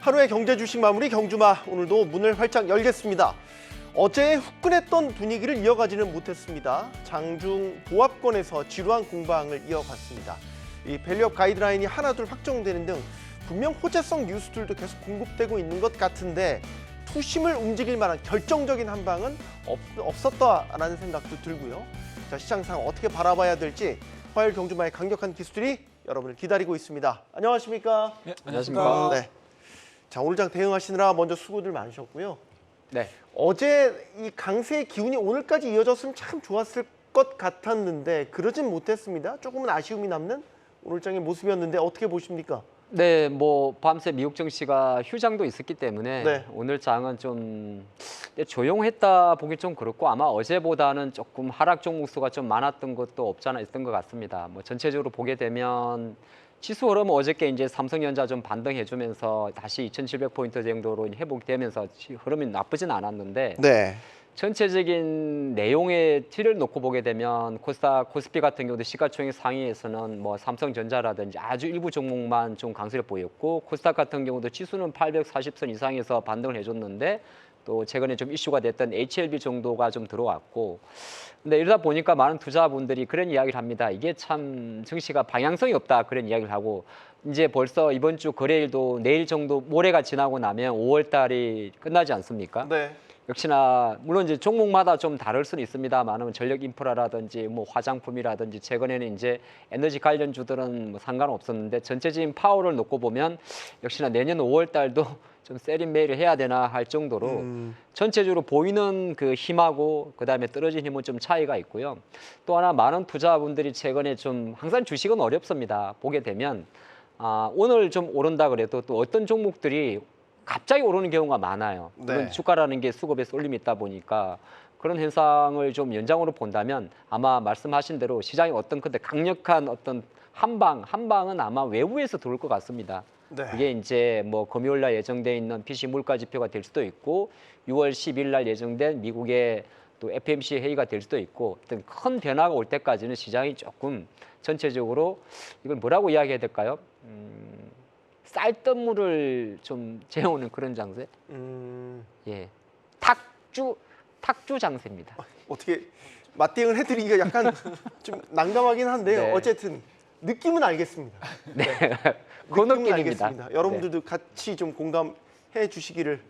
하루의 경제 주식 마무리 경주마 오늘도 문을 활짝 열겠습니다. 어제 후끈했던 분위기를 이어가지는 못했습니다. 장중 보합권에서 지루한 공방을 이어갔습니다. 이 밸류업 가이드라인이 하나둘 확정되는 등 분명 호재성 뉴스들도 계속 공급되고 있는 것 같은데 투심을 움직일 만한 결정적인 한 방은 없었다라는 생각도 들고요. 자, 시장 상황 어떻게 바라봐야 될지 화요일 경주마의 강력한 기수들이 여러분을 기다리고 있습니다. 안녕하십니까? 네, 안녕하십니까? 네. 자, 오늘 장 대응하시느라 먼저 수고들 많으셨고요. 네. 어제 이 강세의 기운이 오늘까지 이어졌으면 참 좋았을 것 같았는데 그러진 못했습니다. 조금은 아쉬움이 남는 오늘 장의 모습이었는데 어떻게 보십니까? 네, 뭐 밤새 미국 증시가 휴장도 있었기 때문에 네. 오늘 장은 좀 조용했다 보기 좀 그렇고 아마 어제보다는 조금 하락 종목 수가 좀 많았던 것도 없지 않아 있던 것 같습니다. 뭐 전체적으로 보게 되면 지수 흐름은 어저께 이제 삼성전자 좀 반등해주면서 다시 2,700포인트 정도로 회복되면서 흐름이 나쁘진 않았는데 네. 전체적인 내용의 틀을 놓고 보게 되면 코스피 같은 경우도 시가총액 상위에서는 뭐 삼성전자라든지 아주 일부 종목만 좀 강세를 보였고 코스닥 같은 경우도 지수는 840선 이상에서 반등을 해줬는데 또 최근에 좀 이슈가 됐던 HLB 정도가 좀 들어왔고 근데 이러다 보니까 많은 투자분들이 그런 이야기를 합니다. 이게 참 증시가 방향성이 없다 그런 이야기를 하고 이제 벌써 이번 주 거래일도 내일 정도 모레가 지나고 나면 5월 달이 끝나지 않습니까? 네. 역시나 물론 이제 종목마다 좀 다를 수는 있습니다만 전력 인프라라든지 뭐 화장품이라든지 최근에는 이제 에너지 관련주들은 뭐 상관없었는데 전체적인 파워를 놓고 보면 역시나 내년 5월 달도 좀 세린 매일을 해야 되나 할 정도로 전체적으로 보이는 그 힘하고 그다음에 떨어진 힘은 좀 차이가 있고요. 또 하나 많은 투자분들이 최근에 좀 항상 주식은 어렵습니다. 보게 되면 오늘 좀 오른다 그래도 또 어떤 종목들이 갑자기 오르는 경우가 많아요. 물론 네. 주가라는 게 수급에 쏠림이 있다 보니까 그런 현상을 좀 연장으로 본다면 아마 말씀하신 대로 시장이 어떤 근데 강력한 어떤 한 방은 아마 외부에서 들어올 것 같습니다. 네. 그게 이제 뭐 금요일 날 예정돼 있는 PC 물가 지표가 될 수도 있고 6월 10일 날 예정된 미국의 또 FMC 회의가 될 수도 있고 어떤 큰 변화가 올 때까지는 시장이 조금 전체적으로 이걸 뭐라고 이야기해야 될까요? 쌀뜨물을 좀 재우는 그런 장세? 예, 탁주 장세입니다. 어떻게 맞대응을 해드리기가 약간 좀 난감하긴 한데요. 네. 어쨌든 느낌은 알겠습니다. 네, 그 느낌은 느낌입니다. 알겠습니다. 여러분들도 같이 좀 공감해 주시기를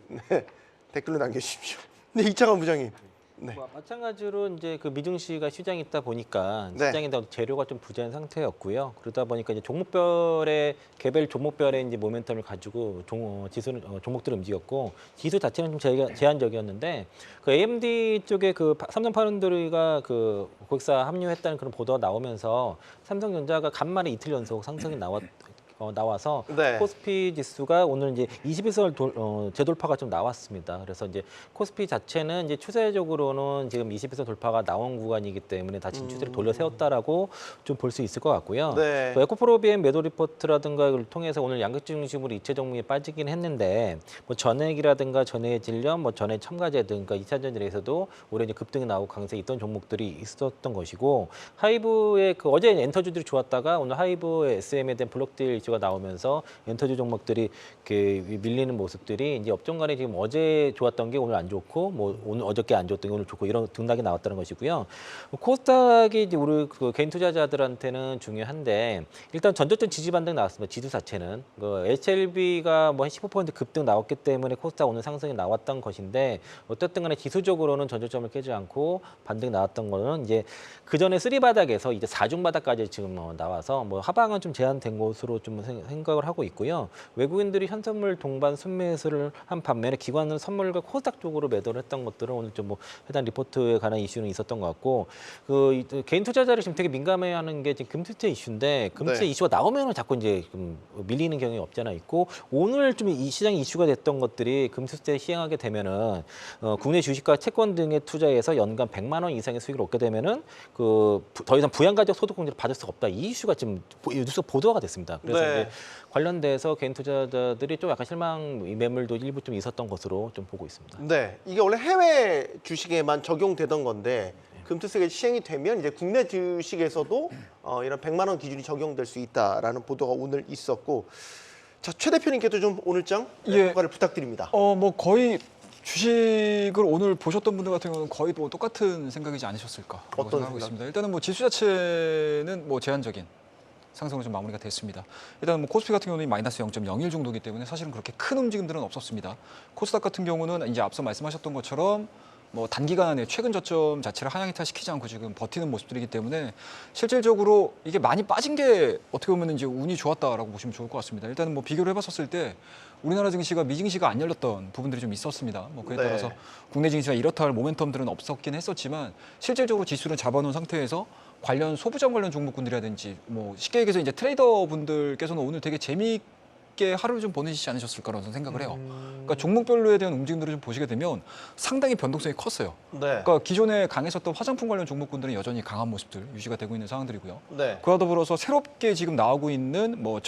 댓글로 남겨주십시오. 네, 이창환 부장님. 네. 뭐 마찬가지로 이제 그 미증시가 휴장이 있다 보니까 네. 시장에 재료가 좀 부재한 상태였고요. 그러다 보니까 이제 종목별의 개별 종목별의 이제 모멘텀을 가지고 종목들을 움직였고 지수 자체는 좀 제한적이었는데 그 AMD 쪽에 그 삼성 파운드리가 그 고객사 합류했다는 그런 보도가 나오면서 삼성전자가 간만에 이틀 연속 상승이 나와서 네. 코스피 지수가 오늘 이제 21선 재돌파가 좀 나왔습니다. 그래서 이제 코스피 자체는 이제 추세적으로는 지금 21선 돌파가 나온 구간이기 때문에 다시 추세를 돌려 세웠다라고 좀 볼 수 있을 것 같고요. 네. 또 에코프로비엠 매도 리포트라든가 이걸 통해서 오늘 양극 중심으로 이체 종목이 빠지긴 했는데 뭐 전액이라든가 전액의 질련, 뭐 전액 첨가제 등 그러니까 2차 전지에서도 올해 이제 급등이 나오고 강세 있던 종목들이 있었던 것이고 하이브의 그 어제 엔터주들이 좋았다가 오늘 하이브의 SM에 대한 블록딜 이슈가 나오면서 엔터주 종목들이 이렇게 밀리는 모습들이 이제 업종간에 지금 어제 좋았던 게 오늘 안 좋고 뭐 오늘 어저께 안 좋았던 게 오늘 좋고 이런 등락이 나왔다는 것이고요. 코스닥이 이제 우리 그 개인 투자자들한테는 중요한데 일단 전저점 지지 반등 나왔습니다. 지수 자체는 그 HLB가 뭐 한 15% 급등 나왔기 때문에 코스닥 오늘 상승이 나왔던 것인데 어쨌든 간에 지수적으로는 전저점을 깨지 않고 반등 나왔던 거는 이제 그 전에 3바닥에서 이제 4중 바닥까지 지금 나와서 뭐 하방은 좀 제한된 곳으로 좀 생각을 하고 있고요. 외국인들이 현선물 동반 순매수를 한 반면에 기관은 선물과 코스닥 쪽으로 매도를 했던 것들은 오늘 좀 뭐 해당 리포트에 관한 이슈는 있었던 것 같고 그 개인 투자자를 지금 되게 민감해하는 게 지금 금투자 이슈인데 금투자 네. 이슈가 나오면은 자꾸 이제 좀 밀리는 경향이 없잖아 있고 오늘 좀 이 시장이 이슈가 됐던 것들이 금투자에 시행하게 되면은 국내 주식과 채권 등의 투자에서 연간 100만 원 이상의 수익을 얻게 되면은 그 더 이상 부양가족 소득공제를 받을 수가 없다 이 이슈가 지금 뉴스 보도가 됐습니다. 그래서 네. 이제 관련돼서 개인 투자자들이 좀 약간 실망 매물도 일부 좀 있었던 것으로 좀 보고 있습니다. 네, 이게 원래 해외 주식에만 적용되던 건데 금투세가 시행이 되면 이제 국내 주식에서도 이런 100만 원 기준이 적용될 수 있다라는 보도가 오늘 있었고 자, 최 대표님께도 좀 오늘장 예. 평가를 부탁드립니다. 뭐 거의 주식을 오늘 보셨던 분들 같은 경우는 거의 뭐 똑같은 생각이지 않으셨을까 어떤 생각하고 생각? 있습니다. 일단은 뭐 지수 자체는 뭐 제한적인 상승으로 좀 마무리가 됐습니다. 일단 뭐 코스피 같은 경우는 마이너스 0.01 정도이기 때문에 사실은 그렇게 큰 움직임들은 없었습니다. 코스닥 같은 경우는 이제 앞서 말씀하셨던 것처럼 뭐 단기간에 최근 저점 자체를 하향 이탈시키지 않고 지금 버티는 모습들이기 때문에 실질적으로 이게 많이 빠진 게 어떻게 보면 이제 운이 좋았다라고 보시면 좋을 것 같습니다. 일단은 뭐 비교를 해봤었을 때 우리나라 증시가 미증시가 안 열렸던 부분들이 좀 있었습니다. 뭐 그에 네. 따라서 국내 증시가 이렇다 할 모멘텀들은 없었긴 했었지만 실질적으로 지수를 잡아놓은 상태에서 관련 소부장 관련 종목군들이라든지 뭐 쉽게 얘기해서 이제 트레이더 분들께서는 오늘 되게 재미있게 하루를 좀 보내시지 않으셨을까라는 생각을 해요. 그러니까 종목별로에 대한 움직임들을 좀 보시게 되면 상당히 변동성이 컸어요. 네. 그러니까 기존에 강했었던 화장품 관련 종목군들은 여전히 강한 모습들 유지가 되고 있는 상황들이고요. 네. 그와 더불어서 새롭게 지금 나오고 있는 뭐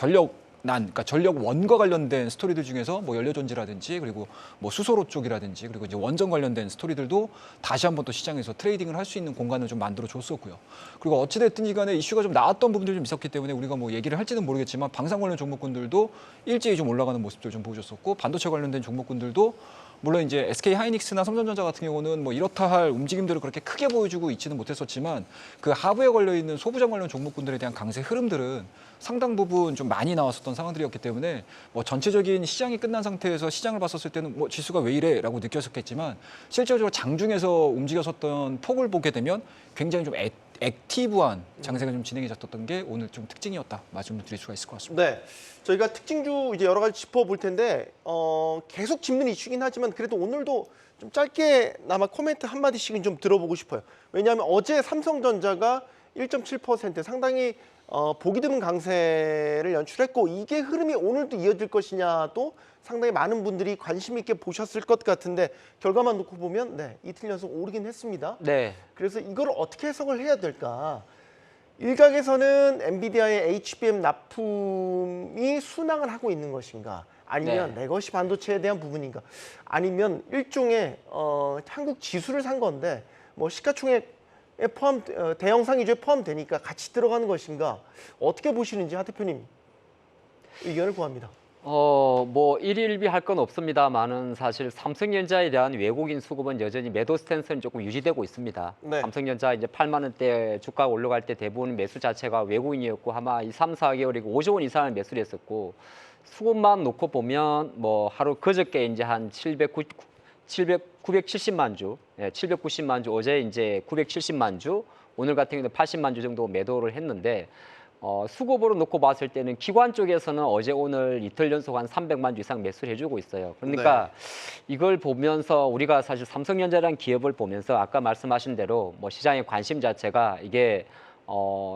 그러니까 전력 원과 관련된 스토리들 중에서 뭐 연료전지라든지 그리고 뭐 수소로 쪽이라든지 그리고 이제 원전 관련된 스토리들도 다시 한번 또 시장에서 트레이딩을 할 수 있는 공간을 좀 만들어 줬었고요. 그리고 어찌됐든 간에 이슈가 좀 나왔던 부분들이 좀 있었기 때문에 우리가 뭐 얘기를 할지는 모르겠지만 방산 관련 종목군들도 일제히 좀 올라가는 모습들 좀 보여줬었고 반도체 관련된 종목군들도 물론 이제 SK 하이닉스나 삼성전자 같은 경우는 뭐 이렇다 할 움직임들을 그렇게 크게 보여주고 있지는 못했었지만 그 하부에 걸려 있는 소부장 관련 종목군들에 대한 강세 흐름들은 상당 부분 좀 많이 나왔었던 상황들이었기 때문에 뭐 전체적인 시장이 끝난 상태에서 시장을 봤었을 때는 뭐 지수가 왜 이래라고 느꼈었겠지만 실질적으로 장중에서 움직였었던 폭을 보게 되면 굉장히 좀 액티브한 장세가 좀 진행해졌던 게 오늘 좀 특징이었다 말씀드릴 수가 있을 것 같습니다. 네. 저희가 특징주 이제 여러 가지 짚어볼 텐데 계속 짚는 이슈긴 하지만 그래도 오늘도 좀 짧게나마 코멘트 한 마디씩은 좀 들어보고 싶어요. 왜냐하면 어제 삼성전자가 1.7% 상당히 보기 드문 강세를 연출했고 이게 흐름이 오늘도 이어질 것이냐도 상당히 많은 분들이 관심 있게 보셨을 것 같은데 결과만 놓고 보면 네, 이틀 연속 오르긴 했습니다. 네. 그래서 이걸 어떻게 해석을 해야 될까? 일각에서는 엔비디아의 HBM 납품이 순항을 하고 있는 것인가? 아니면 네. 레거시 반도체에 대한 부분인가? 아니면 일종의 한국 지수를 산 건데 뭐 시가총액 포함 대형 상위주에 포함되니까 같이 들어가는 것인가? 어떻게 보시는지 하 대표님 의견을 구합니다. 뭐 일일비 할 건 없습니다만은 사실 삼성전자에 대한 외국인 수급은 여전히 매도 스탠스는 조금 유지되고 있습니다. 네. 삼성전자 이제 8만 원대 주가가 올라갈 때 대부분 매수 자체가 외국인이었고 아마 3, 4개월이고 5조 원 이상을 매수를 했었고 수급만 놓고 보면 뭐 하루 그저께 이제 한 970만 주, 790만 주, 어제 이제 970만 주, 오늘 같은 경우는 80만 주 정도 매도를 했는데 수급으로 놓고 봤을 때는 기관 쪽에서는 어제 오늘 이틀 연속 한 300만 주 이상 매수를 해주고 있어요. 그러니까 이걸 보면서 우리가 사실 삼성전자라는 기업을 보면서 아까 말씀하신 대로 뭐 시장의 관심 자체가 이게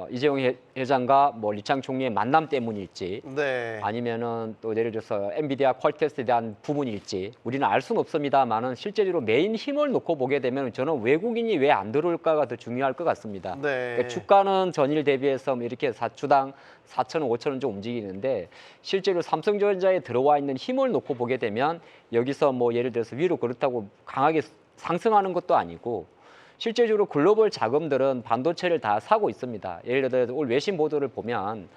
이재용 회장과 뭐 리창 총리의 만남 때문일지 네. 아니면은 또 예를 들어서 엔비디아 퀄테스트에 대한 부분일지 우리는 알 수는 없습니다만은 실제로 메인 힘을 놓고 보게 되면 저는 외국인이 왜 안 들어올까가 더 중요할 것 같습니다. 네. 그러니까 주가는 전일 대비해서 뭐 이렇게 주당 4,000원, 5,000원 좀 움직이는데 실제로 삼성전자에 들어와 있는 힘을 놓고 보게 되면 여기서 뭐 예를 들어서 위로 그렇다고 강하게 상승하는 것도 아니고 실제적으로 글로벌 자금들은 반도체를 다 사고 있습니다. 예를 들어서 오늘 외신 보도를 보면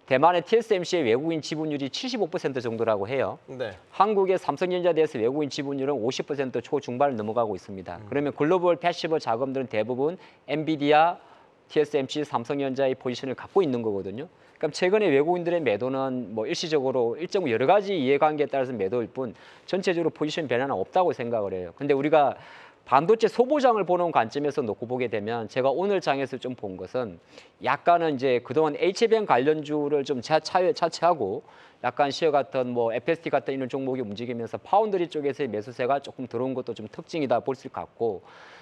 대만의 TSMC의 외국인 지분율이 75% 정도라고 해요. 네. 한국의 삼성전자에 대해서 외국인 지분율은 50% 초중반을 넘어가고 있습니다. 그러면 글로벌 패시브 자금들은 대부분 엔비디아, TSMC, 삼성전자의 포지션을 갖고 있는 거거든요. 그럼 최근에 외국인들의 매도는 뭐 일시적으로 일정 여러 가지 이해관계에 따라서 매도일 뿐 전체적으로 포지션 변화는 없다고 생각을 해요. 근데 우리가 반도체 소보장을 보는 관점에서 놓고 보게 되면 제가 오늘 장에서 좀 본 것은 약간은 이제 그동안 HBM 관련주를 좀 차치하고 약간 시어 같은 뭐 FSD 같은 이런 종목이 움직이면서 파운드리 쪽에서의 매수세가 조금 들어온 것도 좀 특징이다 볼 수 같고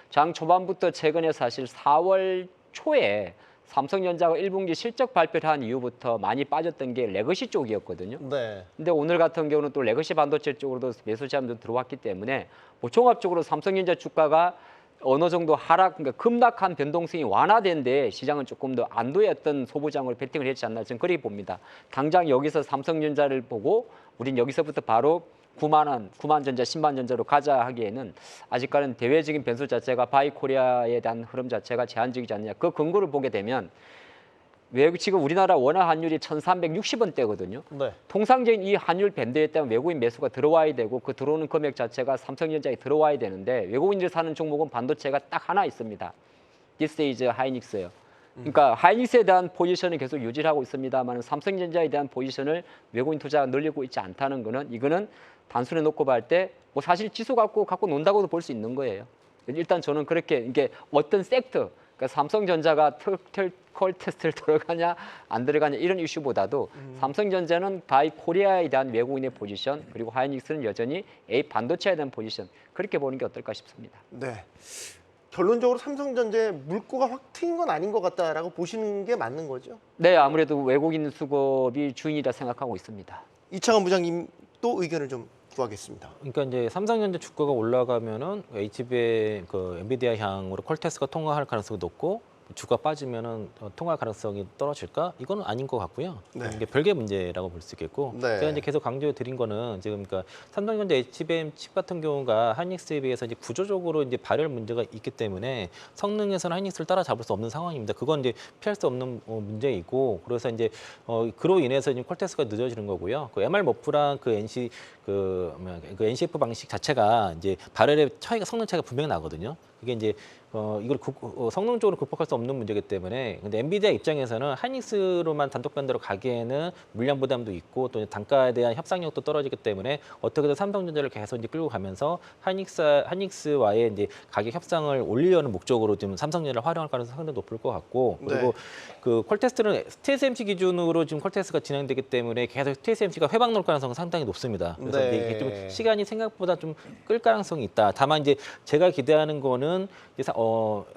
장 초반부터 최근에 사실 4월 초에 삼성전자가 1분기 실적 발표를 한 이후부터 많이 빠졌던 게 레거시 쪽이었거든요. 네. 근데 오늘 같은 경우는 또 레거시 반도체 쪽으로도 매수 제한도 들어왔기 때문에 뭐 종합적으로 삼성전자 주가가 어느 정도 하락, 그러니까 급락한 변동성이 완화된 데 시장은 조금 더 안도의 어떤 소부장으로 베팅을 했지 않나 저는 그렇게 봅니다. 당장 여기서 삼성전자를 보고 우린 여기서부터 바로 9만 원, 9만 전자, 10만 전자로 가자 하기에는 아직까지는 대외적인 변수 자체가 바이코리아에 대한 흐름 자체가 제한적이지 않느냐. 그 근거를 보게 되면 외국 지금 우리나라 원화 환율이 1,360원대거든요. 네. 통상적인 이 환율 밴드에 따면 외국인 매수가 들어와야 되고 그 들어오는 금액 자체가 삼성전자에 들어와야 되는데 외국인들이 사는 종목은 반도체가 딱 하나 있습니다. This is 하이닉스예요. 그러니까 하이닉스에 대한 포지션을 계속 유지하고 있습니다만 삼성전자에 대한 포지션을 외국인 투자가 늘리고 있지 않다는 거는 이거는 단순히 놓고 볼 때 뭐 사실 지수 갖고 논다고도 볼 수 있는 거예요. 일단 저는 그렇게 이게 어떤 섹터, 그러니까 삼성전자가 콜 테스트를 들어가냐 안 들어가냐 이런 이슈보다도 삼성전자는 바이 코리아에 대한 외국인의 포지션 그리고 하이닉스는 여전히 A 반도체에 대한 포지션 그렇게 보는 게 어떨까 싶습니다. 네. 결론적으로 삼성전자의 물꼬가 확 트인 건 아닌 것 같다라고 보시는 게 맞는 거죠? 네, 아무래도 외국인 수급이 주인이라 생각하고 있습니다. 이창환 부장님 또 의견을 좀 구하겠습니다. 그러니까 이제 삼성전자 주가가 올라가면은 HBM 그 엔비디아 향으로 퀄테스가 통과할 가능성이 높고 주가 빠지면은 통할 가능성이 떨어질까? 이거는 아닌 것 같고요. 네. 이게 별개 문제라고 볼 수 있겠고, 네. 제가 이제 계속 강조해 드린 거는 지금 그러니까 삼성전자 HBM 칩 같은 경우가 하이닉스에 비해서 이제 구조적으로 이제 발열 문제가 있기 때문에 성능에서는 하이닉스를 따라잡을 수 없는 상황입니다. 그건 이제 피할 수 없는 문제이고, 그래서 이제 그로 인해서 이제 퀄테스가 늦어지는 거고요. 그 MR 머프랑 그 NCF 방식 자체가 이제 발열의 차이가 성능 차이가 분명히 나거든요. 그게 이제 이걸 성능적으로 극복할 수 없는 문제이기 때문에 근데 엔비디아 입장에서는 하이닉스로만 단독 밴드로 가기에는 물량 부담도 있고 또 단가에 대한 협상력도 떨어지기 때문에 어떻게든 삼성전자를 계속 이제 끌고 가면서 하이닉스와의 이제 가격 협상을 올리려는 목적으로 지금 삼성전자를 활용할 가능성이 상당히 높을 것 같고 그리고 네. 그 퀄테스트는 TSMC 기준으로 지금 퀄테스트가 진행되기 때문에 계속 TSMC가 회방 놓을 가능성은 상당히 높습니다. 그래서 네. 이게 좀 시간이 생각보다 좀 끌 가능성이 있다. 다만 이제 제가 기대하는 거는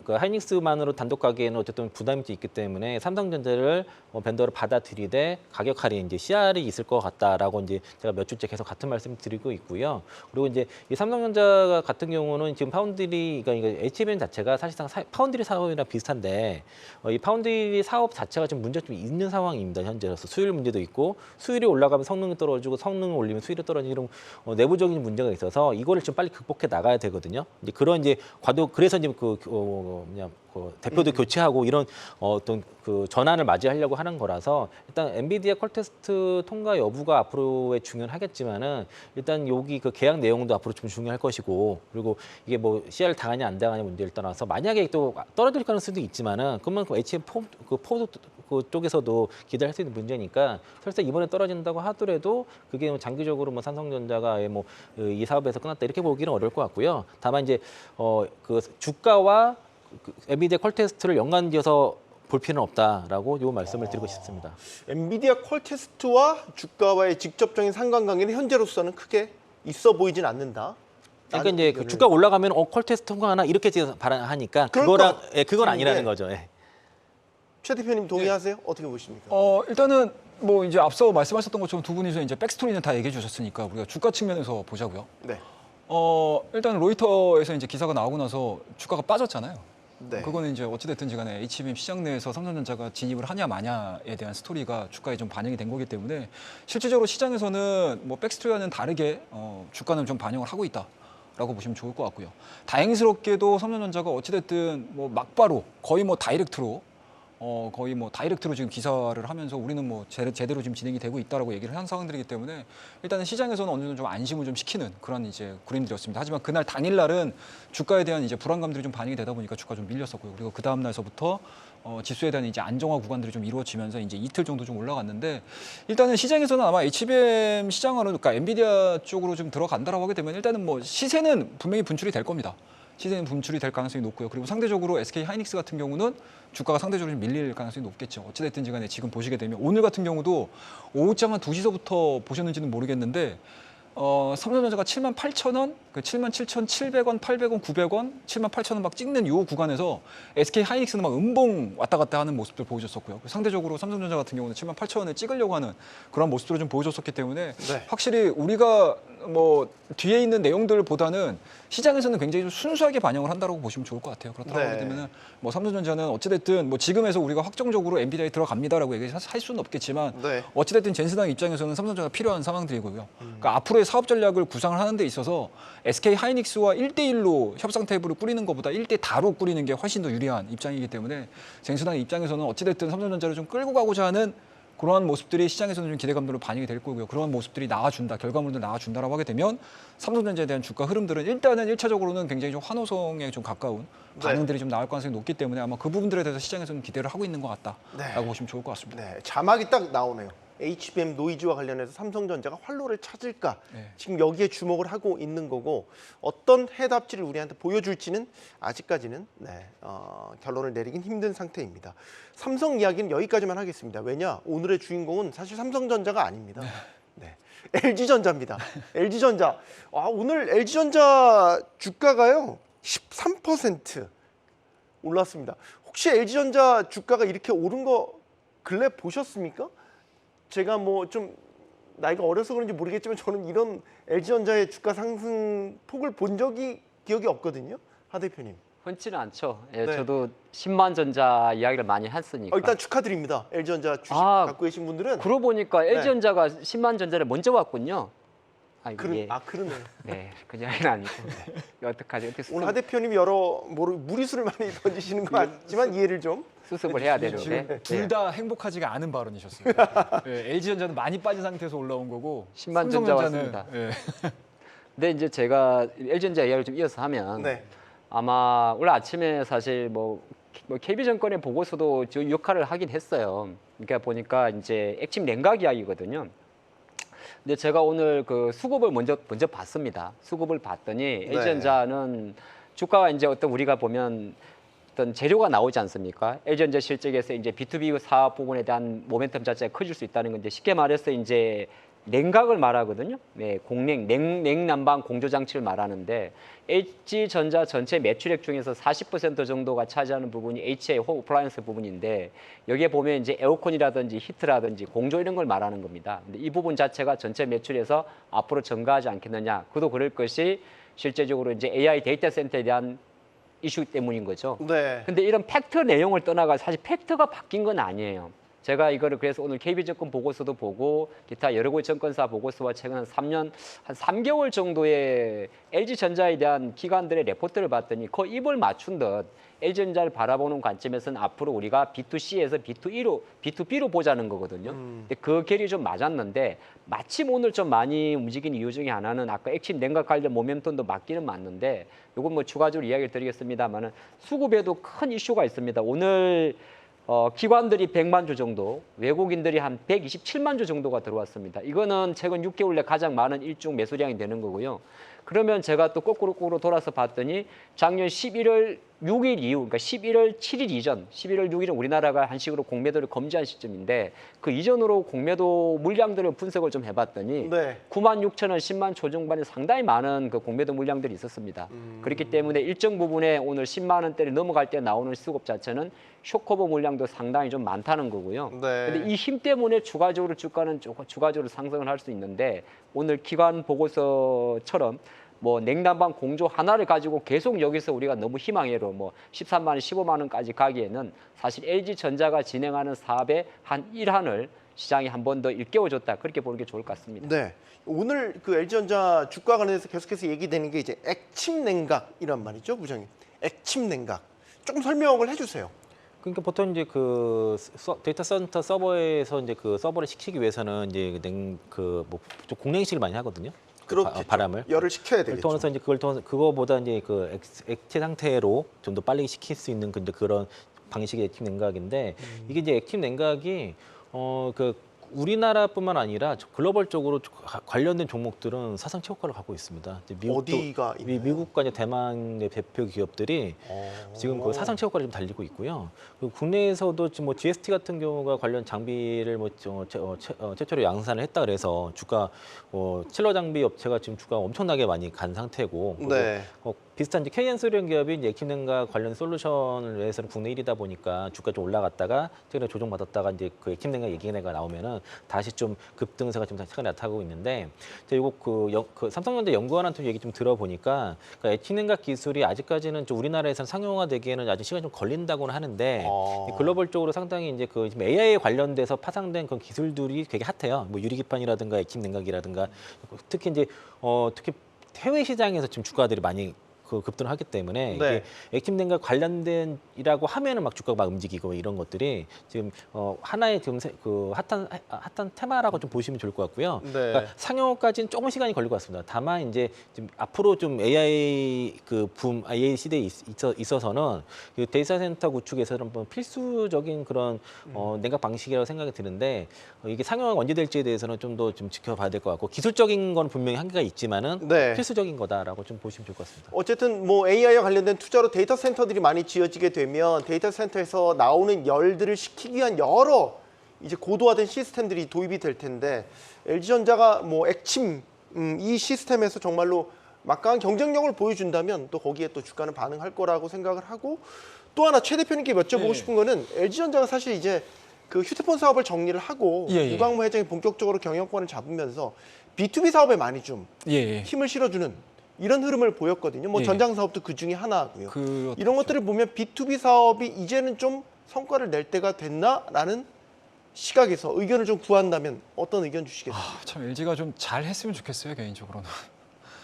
그 하이닉스만으로 단독 가기에는 어쨌든 부담이 있기 때문에 삼성전자를 벤더로 받아들이되 가격 할인 이제 CR이 있을 것 같다라고 이제 제가 몇 주째 계속 같은 말씀 드리고 있고요. 그리고 이제 이 삼성전자 같은 경우는 지금 파운드리 그러니까 HBM 자체가 사실상 파운드리 사업이랑 비슷한데 이 파운드리 사업 자체가 좀 문제점이 있는 상황입니다. 현재로서 수율 문제도 있고 수율이 올라가면 성능이 떨어지고 성능을 올리면 수율이 떨어지는 이런 내부적인 문제가 있어서 이거를 좀 빨리 극복해 나가야 되거든요. 이제 그런 이제 그래서 이제 대표도 교체하고 이런 어떤 그 전환을 맞이하려고 하는 거라서 일단 엔비디아 퀄테스트 통과 여부가 앞으로의 중요하겠지만은 일단 여기 그 계약 내용도 앞으로 좀 중요할 것이고 그리고 이게 뭐 CR 당하냐 안 당하냐 문제를 떠나서 만약에 또 떨어질 가능성도 있지만은 그러면 그 HM4 쪽에서도 기대할 수 있는 문제니까 설사 이번에 떨어진다고 하더라도 그게 뭐 장기적으로 뭐 삼성전자가 뭐 이 사업에서 끝났다 이렇게 보기는 어려울 것 같고요. 다만 이제 그 주가와 엔비디아 퀄테스트를 연관지어서 볼 필요는 없다라고 요 말씀을 드리고 싶습니다. 엔비디아 퀄테스트와 주가와의 직접적인 상관관계는 현재로서는 크게 있어 보이진 않는다. 그러니까 이제 그 주가 올라가면 퀄테스트 통과하나 이렇게 하니까 그건 아니라는 거죠. 예. 최 대표님 동의하세요? 어떻게 보십니까? 일단은 뭐 이제 앞서 말씀하셨던 것처럼 두 분이서 이제 백스토리는 다 얘기해 주셨으니까 우리가 주가 측면에서 보자고요. 네. 일단 로이터에서 이제 기사가 나오고 나서 주가가 빠졌잖아요. 네. 그거는 이제 어찌됐든지 간에 HBM 시장 내에서 삼성전자가 진입을 하냐 마냐에 대한 스토리가 주가에 좀 반영이 된 거기 때문에 실질적으로 시장에서는 뭐 백스토리와는 다르게 주가는 좀 반영을 하고 있다라고 보시면 좋을 것 같고요. 다행스럽게도 삼성전자가 어찌됐든 뭐 막바로 거의 뭐 다이렉트로 지금 기사를 하면서 우리는 뭐 제대로 지금 진행이 되고 있다라고 얘기를 한 상황들이기 때문에 일단은 시장에서는 어느 정도 좀 안심을 좀 시키는 그런 이제 그림들이었습니다. 하지만 그날 당일날은 주가에 대한 이제 불안감들이 좀 반영이 되다 보니까 주가 좀 밀렸었고요. 그리고 그 다음 날서부터 지수에 대한 이제 안정화 구간들이 좀 이루어지면서 이제 이틀 정도 좀 올라갔는데 일단은 시장에서는 아마 HBM 시장으로 그러니까 엔비디아 쪽으로 좀 들어간다라고 하게 되면 일단은 뭐 시세는 분명히 분출이 될 겁니다. 시세는 분출이 될 가능성이 높고요. 그리고 상대적으로 SK 하이닉스 같은 경우는 주가가 상대적으로 좀 밀릴 가능성이 높겠죠. 어찌됐든지 간에 지금 보시게 되면 오늘 같은 경우도 오후장 한 2시서부터 보셨는지는 모르겠는데 삼성전자가 78,000원, 77,700원, 800원, 900원, 78,000원 막 찍는 이 구간에서 SK 하이닉스는 막 음봉 왔다 갔다 하는 모습들 보여줬었고요. 상대적으로 삼성전자 같은 경우는 78,000원을 찍으려고 하는 그런 모습들을 좀 보여줬었기 때문에 네. 확실히 우리가 뭐 뒤에 있는 내용들보다는 시장에서는 굉장히 좀 순수하게 반영을 한다고 보시면 좋을 것 같아요. 그렇다고 네. 하게 되면은 뭐 삼성전자는 어찌됐든 뭐 지금에서 우리가 확정적으로 엔비디아에 들어갑니다라고 얘기할 수는 없겠지만 네. 어찌됐든 젠스당 입장에서는 삼성전자가 필요한 상황들이고요. 그러니까 앞으로의 사업 전략을 구상을 하는 데 있어서 SK 하이닉스와 1대1로 협상 테이블을 꾸리는 것보다 1대4로 꾸리는 게 훨씬 더 유리한 입장이기 때문에 쟁수당 입장에서는 어찌됐든 삼성전자를 좀 끌고 가고자 하는 그러한 모습들이 시장에서는 좀 기대감들로 반영이 될 거고요. 그러한 모습들이 나와준다, 결과물들 나와준다라고 하게 되면 삼성전자에 대한 주가 흐름들은 일단은 1차적으로는 굉장히 좀 환호성에 좀 가까운 반응들이 좀 나올 가능성이 높기 때문에 아마 그 부분들에 대해서 시장에서는 기대를 하고 있는 것 같다라고 보시면 좋을 것 같습니다. 네, 자막이 딱 나오네요. HBM 노이즈와 관련해서 삼성전자가 활로를 찾을까? 네. 지금 여기에 주목을 하고 있는 거고 어떤 해답지를 우리한테 보여줄지는 아직까지는 결론을 내리긴 힘든 상태입니다. 삼성 이야기는 여기까지만 하겠습니다. 왜냐? 오늘의 주인공은 사실 삼성전자가 아닙니다. 네. LG전자입니다. LG전자. 오늘 LG전자 주가가요 13% 올랐습니다. 혹시 LG전자 주가가 이렇게 오른 거 근래 보셨습니까? 제가 뭐 좀 나이가 어려서 그런지 모르겠지만 저는 이런 LG전자의 주가 상승 폭을 본 적이 기억이 없거든요. 하 대표님. 흔치는 않죠. 예, 네. 저도 10만 전자 이야기를 많이 했으니까. 일단 축하드립니다. LG전자 주식 아, 갖고 계신 분들은 그러고 보니까 LG전자가 10만 전자를 먼저 왔군요. 이게 그러네요. 네, 그냥 아니고 어떡하지? 어떻게 오늘 하 대표님 여러 무리수를 많이 던지시는 것 같지만 이해를 좀. 수습을 해야 되는데 둘 다 행복하지가 않은 발언이셨습니다. 네, LG전자는 많이 빠진 상태에서 올라온 거고 10만 전자 삼성전자는, 왔습니다. 예. 근데 이제 제가 LG전자 이야기를 좀 이어서 하면 네. 아마 오늘 아침에 사실 뭐 KB증권의 보고서도 저 역할을 하긴 했어요. 그러니까 보니까 이제 액침 냉각 이야기거든요. 근데 제가 오늘 그 수급을 먼저 봤습니다. 수급을 봤더니 LG전자는 주가가 이제 어떤 우리가 보면 어떤 재료가 나오지 않습니까? LG전자 실적에서 이제 B2B 사업 부분에 대한 모멘텀 자체가 커질 수 있다는 건데 쉽게 말해서 이제 냉각을 말하거든요. 네, 냉난방 공조 장치를 말하는데 LG전자 전체 매출액 중에서 40% 정도가 차지하는 부분이 HA 홈 어플라이언스 부분인데 여기에 보면 이제 에어컨이라든지 히트라든지 공조 이런 걸 말하는 겁니다. 근데 이 부분 자체가 전체 매출에서 앞으로 증가하지 않겠느냐? 그도 그럴 것이 실제적으로 이제 AI 데이터 센터에 대한 이슈 때문인 거죠. 네. 근데 이런 팩트 내용을 떠나가 사실 팩트가 바뀐 건 아니에요. 제가 이거를 그래서 오늘 KB증권 보고서도 보고 기타 여러 곳 증권사 보고서와 최근 한 3개월 정도의 LG전자에 대한 기관들의 레포트를 봤더니 거의 입을 맞춘 듯 LG전자를 바라보는 관점에서는 앞으로 우리가 B2C에서 B2B로 보자는 거거든요. 근데 그 결이 좀 맞았는데 마침 오늘 좀 많이 움직인 이유 중에 하나는 아까 액침 냉각 관련 모멘텀도 맞기는 맞는데 이건 뭐 추가적으로 이야기를 드리겠습니다만은 수급에도 큰 이슈가 있습니다. 오늘 기관들이 100만 주 정도, 외국인들이 한 127만 주 정도가 들어왔습니다. 이거는 최근 6개월 내 가장 많은 일중 매수량이 되는 거고요. 그러면 제가 또 거꾸로 돌아서 봤더니 작년 11월 6일 이후, 그러니까 11월 7일 이전, 11월 6일은 우리나라가 한식으로 공매도를 금지한 시점인데 그 이전으로 공매도 물량들을 분석을 좀 해봤더니 9만 6천 원, 10만 초중반에 상당히 많은 그 공매도 물량들이 있었습니다. 그렇기 때문에 일정 부분에 오늘 10만 원대를 넘어갈 때 나오는 수급 자체는 쇼커버 물량도 상당히 좀 많다는 거고요. 근데 이 힘 때문에 추가적으로 주가는 추가적으로 상승을 할 수 있는데 오늘 기관 보고서처럼 뭐 냉난방 공조 하나를 가지고 계속 여기서 우리가 너무 희망회로 뭐 13만 원, 15만 원까지 가기에는 사실 LG전자가 진행하는 사업의 한 일환을 시장이 한 번 더 일깨워줬다. 그렇게 보는 게 좋을 것 같습니다. 네. 오늘 그 LG전자 주가 관련해서 계속해서 얘기되는 게 이제 액침 냉각이란 말이죠, 부장님. 액침 냉각. 조금 설명을 해주세요. 그러니까 보통 이제 그 데이터 센터 서버에서 이제 그 서버를 식히기 위해서는 이제 뭐 공냉식을 많이 하거든요. 그렇겠죠. 바람을 열을 식혀야 그걸 되겠죠. 통해서 이제 그걸 통해서 그거보다 이제 그 액체 상태로 좀 더 빨리 식힐 수 있는 그런 방식의 액침 냉각인데 이게 이제 액침 냉각이 그 우리나라뿐만 아니라 글로벌적으로 관련된 종목들은 사상 최고가를 갖고 있습니다. 어디가 있나요? 미국과 이제 대만의 대표 기업들이 지금 그 사상 최고가를 좀 달리고 있고요. 그리고 국내에서도 지금 뭐 GST 같은 경우가 관련 장비를 뭐 최초로 양산을 했다 그래서 주가 칠러 장비 업체가 지금 주가 엄청나게 많이 간 상태고 비슷한 이제 KN소련 기업이 이제 액침냉각 관련 솔루션을 위해서는 국내 1위다 보니까 주가 좀 올라갔다가 최근에 조정받았다가 이제 그 액침냉각 얘기가 나오면은 다시 좀 급등세가 좀 최근에 나타나고 있는데 이거 그 삼성전자 연구원한테 얘기 좀 들어보니까 그러니까 액침냉각 기술이 아직까지는 좀 우리나라에서는 상용화되기에는 아직 시간이 좀 걸린다고는 하는데 글로벌적으로 상당히 이제 그 지금 AI 관련돼서 파생된 그런 기술들이 되게 핫해요. 뭐 유리기판이라든가 액침냉각이라든가 특히 이제 특히 해외 시장에서 지금 주가들이 많이 그 급등을 하기 때문에 네. 이게 액침냉각 관련된이라고 하면은 막 주가가 막 움직이고 이런 것들이 지금 하나의 지금 그 핫한 테마라고 좀 보시면 좋을 것 같고요. 네. 그러니까 상용화까지는 조금 시간이 걸릴 것 같습니다. 다만 이제 좀 앞으로 좀 AI AI 시대에 있어서는 그 데이터 센터 구축에서는 뭐 필수적인 그런 냉각 방식이라고 생각이 드는데 이게 상용화가 언제 될지에 대해서는 좀 더 좀 지켜봐야 될 것 같고 기술적인 건 분명히 한계가 있지만은 네. 필수적인 거다라고 좀 보시면 좋을 것 같습니다. 어쨌든 뭐 AI와 관련된 투자로 데이터 센터들이 많이 지어지게 되면 데이터 센터에서 나오는 열들을 식히기 위한 여러 이제 고도화된 시스템들이 도입이 될 텐데 LG전자가 뭐 액침 이 시스템에서 정말로 막강한 경쟁력을 보여준다면 또 거기에 또 주가는 반응할 거라고 생각을 하고 또 하나 최 대표님께 여쭤보고 예. 싶은 거는 LG전자가 사실 이제 그 휴대폰 사업을 정리를 하고 예. 유광무 회장이 본격적으로 경영권을 잡으면서 B2B 사업에 많이 좀 예. 힘을 실어주는 이런 흐름을 보였거든요. 뭐 예. 전장 사업도 그 중에 하나고요. 그렇죠. 이런 것들을 보면 B2B 사업이 이제는 좀 성과를 낼 때가 됐나라는 시각에서 의견을 좀 구한다면 어떤 의견 주시겠어요? 참 LG가 좀 잘했으면 좋겠어요 개인적으로는.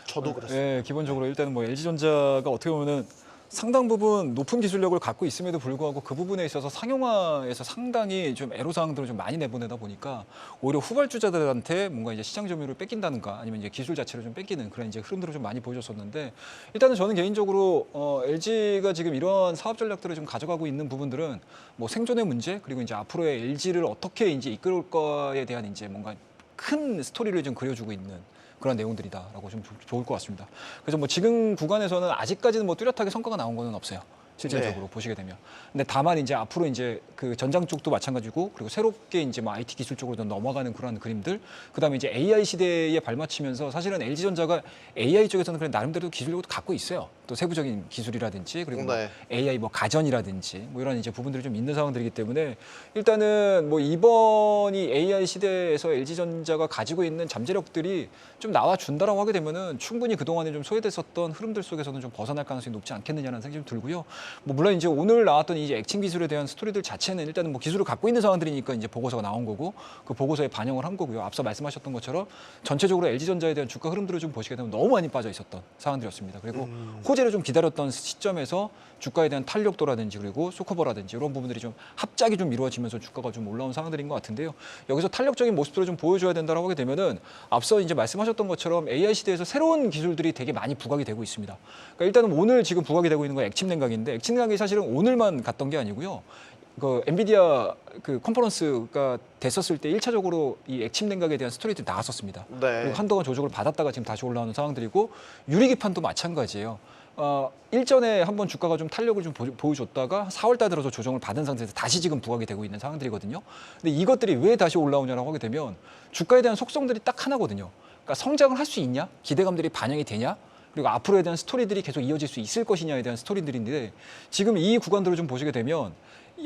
저도 그렇습니다. 예, 기본적으로 일단은 뭐 LG전자가 어떻게 보면은 상당 부분 높은 기술력을 갖고 있음에도 불구하고 그 부분에 있어서 상용화에서 상당히 좀 애로사항들을 좀 많이 내보내다 보니까 오히려 후발주자들한테 뭔가 이제 시장 점유율을 뺏긴다든가 아니면 이제 기술 자체를 좀 뺏기는 그런 이제 흐름들을 좀 많이 보여줬었는데 일단은 저는 개인적으로 LG가 지금 이런 사업 전략들을 좀 가져가고 있는 부분들은 뭐 생존의 문제 그리고 이제 앞으로의 LG를 어떻게 이제 이끌 거에 대한 이제 뭔가 큰 스토리를 좀 그려주고 있는 그런 내용들이다라고 좀 좋을 것 같습니다. 그래서 뭐 지금 구간에서는 아직까지는 뭐 뚜렷하게 성과가 나온 거는 없어요. 실질적으로 보시게 되면. 근데 다만 이제 앞으로 이제 그 전장 쪽도 마찬가지고 그리고 새롭게 이제 뭐 IT 기술 쪽으로 넘어가는 그런 그림들. 그다음에 이제 AI 시대에 발맞추면서 사실은 LG전자가 AI 쪽에서는 그냥 나름대로 기술력도 갖고 있어요. 또 세부적인 기술이라든지 그리고 뭐 네. AI 뭐 가전이라든지 뭐 이런 이제 부분들이 좀 있는 상황들이기 때문에 일단은 뭐 이번이 AI 시대에서 LG전자가 가지고 있는 잠재력들이 좀 나와 준다라고 하게 되면은 충분히 그동안에 좀 소외됐었던 흐름들 속에서는 좀 벗어날 가능성이 높지 않겠느냐는 생각이 좀 들고요. 뭐 물론 이제 오늘 나왔던 이제 액침 기술에 대한 스토리들 자체는 일단은 뭐 기술을 갖고 있는 상황들이니까 이제 보고서가 나온 거고 그 보고서에 반영을 한 거고요. 앞서 말씀하셨던 것처럼 전체적으로 LG전자에 대한 주가 흐름들을 좀 보시게 되면 너무 많이 빠져 있었던 상황들이었습니다. 그리고 호재를 좀 기다렸던 시점에서 주가에 대한 탄력도라든지 그리고 소커버라든지 이런 부분들이 좀 합작이 좀 이루어지면서 주가가 좀 올라온 상황들인 것 같은데요. 여기서 탄력적인 모습들을 좀 보여줘야 된다고 하게 되면은 앞서 이제 말씀하셨던 것처럼 AI 시대에서 새로운 기술들이 되게 많이 부각이 되고 있습니다. 그러니까 일단은 오늘 지금 부각이 되고 있는 건 액침 냉각인데 액침 냉각이 사실은 오늘만 갔던 게 아니고요. 그 엔비디아 그 컨퍼런스가 됐었을 때 1차적으로 이 액침 냉각에 대한 스토리들이 나왔었습니다. 네. 그리고 한동안 조정을 받았다가 지금 다시 올라오는 상황들이고 유리기판도 마찬가지예요. 일전에 한번 주가가 좀 탄력을 좀 보여줬다가 4월 달 들어서 조정을 받은 상태에서 다시 지금 부각이 되고 있는 상황들이거든요. 근데 이것들이 왜 다시 올라오냐라고 하게 되면 주가에 대한 속성들이 딱 하나거든요. 그러니까 성장을 할 수 있냐? 기대감들이 반영이 되냐? 그리고 앞으로에 대한 스토리들이 계속 이어질 수 있을 것이냐에 대한 스토리들인데 지금 이 구간들을 좀 보시게 되면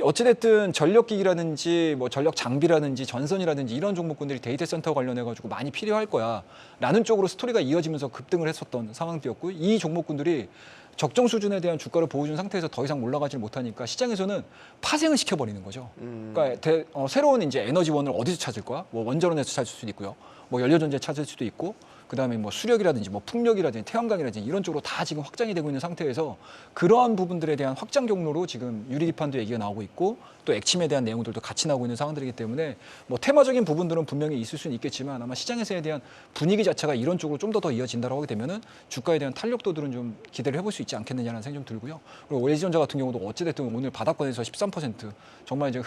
어찌됐든 전력기기라든지 뭐 전력 장비라든지 전선이라든지 이런 종목군들이 데이터 센터 관련해가지고 많이 필요할 거야라는 쪽으로 스토리가 이어지면서 급등을 했었던 상황이었고 이 종목군들이 적정 수준에 대한 주가를 보여준 상태에서 더 이상 올라가지 못하니까 시장에서는 파생을 시켜버리는 거죠. 그러니까 새로운 이제 에너지원을 어디서 찾을 거야? 뭐 원전원에서 찾을 수도 있고요. 뭐 연료전지에 찾을 수도 있고 그다음에 뭐 수력이라든지 뭐 풍력이라든지 태양광이라든지 이런 쪽으로 다 지금 확장이 되고 있는 상태에서 그러한 부분들에 대한 확장 경로로 지금 유리기판도 얘기가 나오고 있고 또 액침에 대한 내용들도 같이 나오고 있는 상황들이기 때문에 뭐 테마적인 부분들은 분명히 있을 수는 있겠지만 아마 시장에서에 대한 분위기 자체가 이런 쪽으로 좀 더 이어진다고 하게 되면은 주가에 대한 탄력도들은 좀 기대를 해볼 수 있지 않겠느냐는 생각이 좀 들고요. 그리고 LG전자 같은 경우도 어찌됐든 오늘 바닥권에서 13% 정말 이제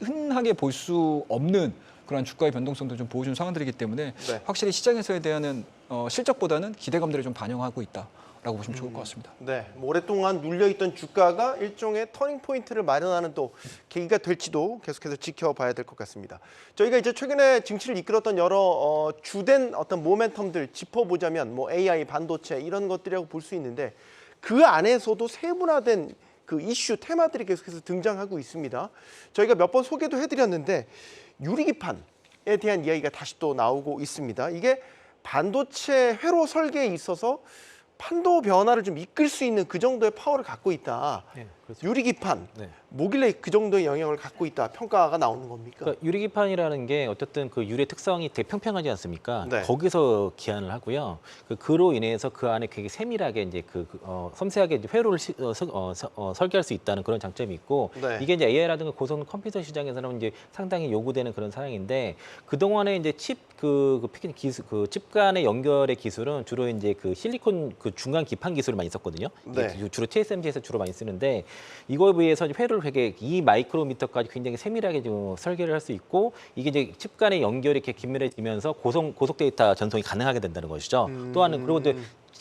흔하게 볼 수 없는 그런 주가의 변동성도 좀 보여준 상황들이기 때문에 네. 확실히 시장에서에 대한 실적보다는 기대감들을 좀 반영하고 있다라고 보시면 좋을 것 같습니다. 네, 뭐 오랫동안 눌려있던 주가가 일종의 터닝 포인트를 마련하는 또 계기가 될지도 계속해서 지켜봐야 될 것 같습니다. 저희가 이제 최근에 증시를 이끌었던 여러 주된 어떤 모멘텀들 짚어보자면 뭐 AI, 반도체 이런 것들이라고 볼 수 있는데 그 안에서도 세분화된 그 이슈 테마들이 계속해서 등장하고 있습니다. 저희가 몇 번 소개도 해드렸는데 유리기판에 대한 이야기가 다시 또 나오고 있습니다. 이게 반도체 회로 설계에 있어서 판도 변화를 좀 이끌 수 있는 그 정도의 파워를 갖고 있다. 네, 그렇죠. 유리기판, 네. 모빌레이 그 정도의 영향을 갖고 있다. 평가가 나오는 겁니까? 그러니까 유리기판이라는 게 어쨌든 그 유리의 특성이 되게 평평하지 않습니까? 네. 거기서 기한을 하고요. 그로 인해서 그 안에 되게 세밀하게 이제 섬세하게 이제 회로를 설계할 수 있다는 그런 장점이 있고 네. 이게 이제 AI라든가 고성 컴퓨터 시장에서는 이제 상당히 요구되는 그런 사양인데 그 동안에 이제 피킹 기술, 칩 간의 연결의 기술은 주로 이제 그 실리콘 그 중간 기판 기술을 많이 썼거든요. 네. 이게 주로 TSMC에서 주로 많이 쓰는데 이거에 비해서 이제 회로를 되게 2마이크로미터까지 굉장히 세밀하게 좀 설계를 할 수 있고 이게 이제 칩 간의 연결이 이렇게 긴밀해지면서 고속 데이터 전송이 가능하게 된다는 것이죠. 또한 그리고 이제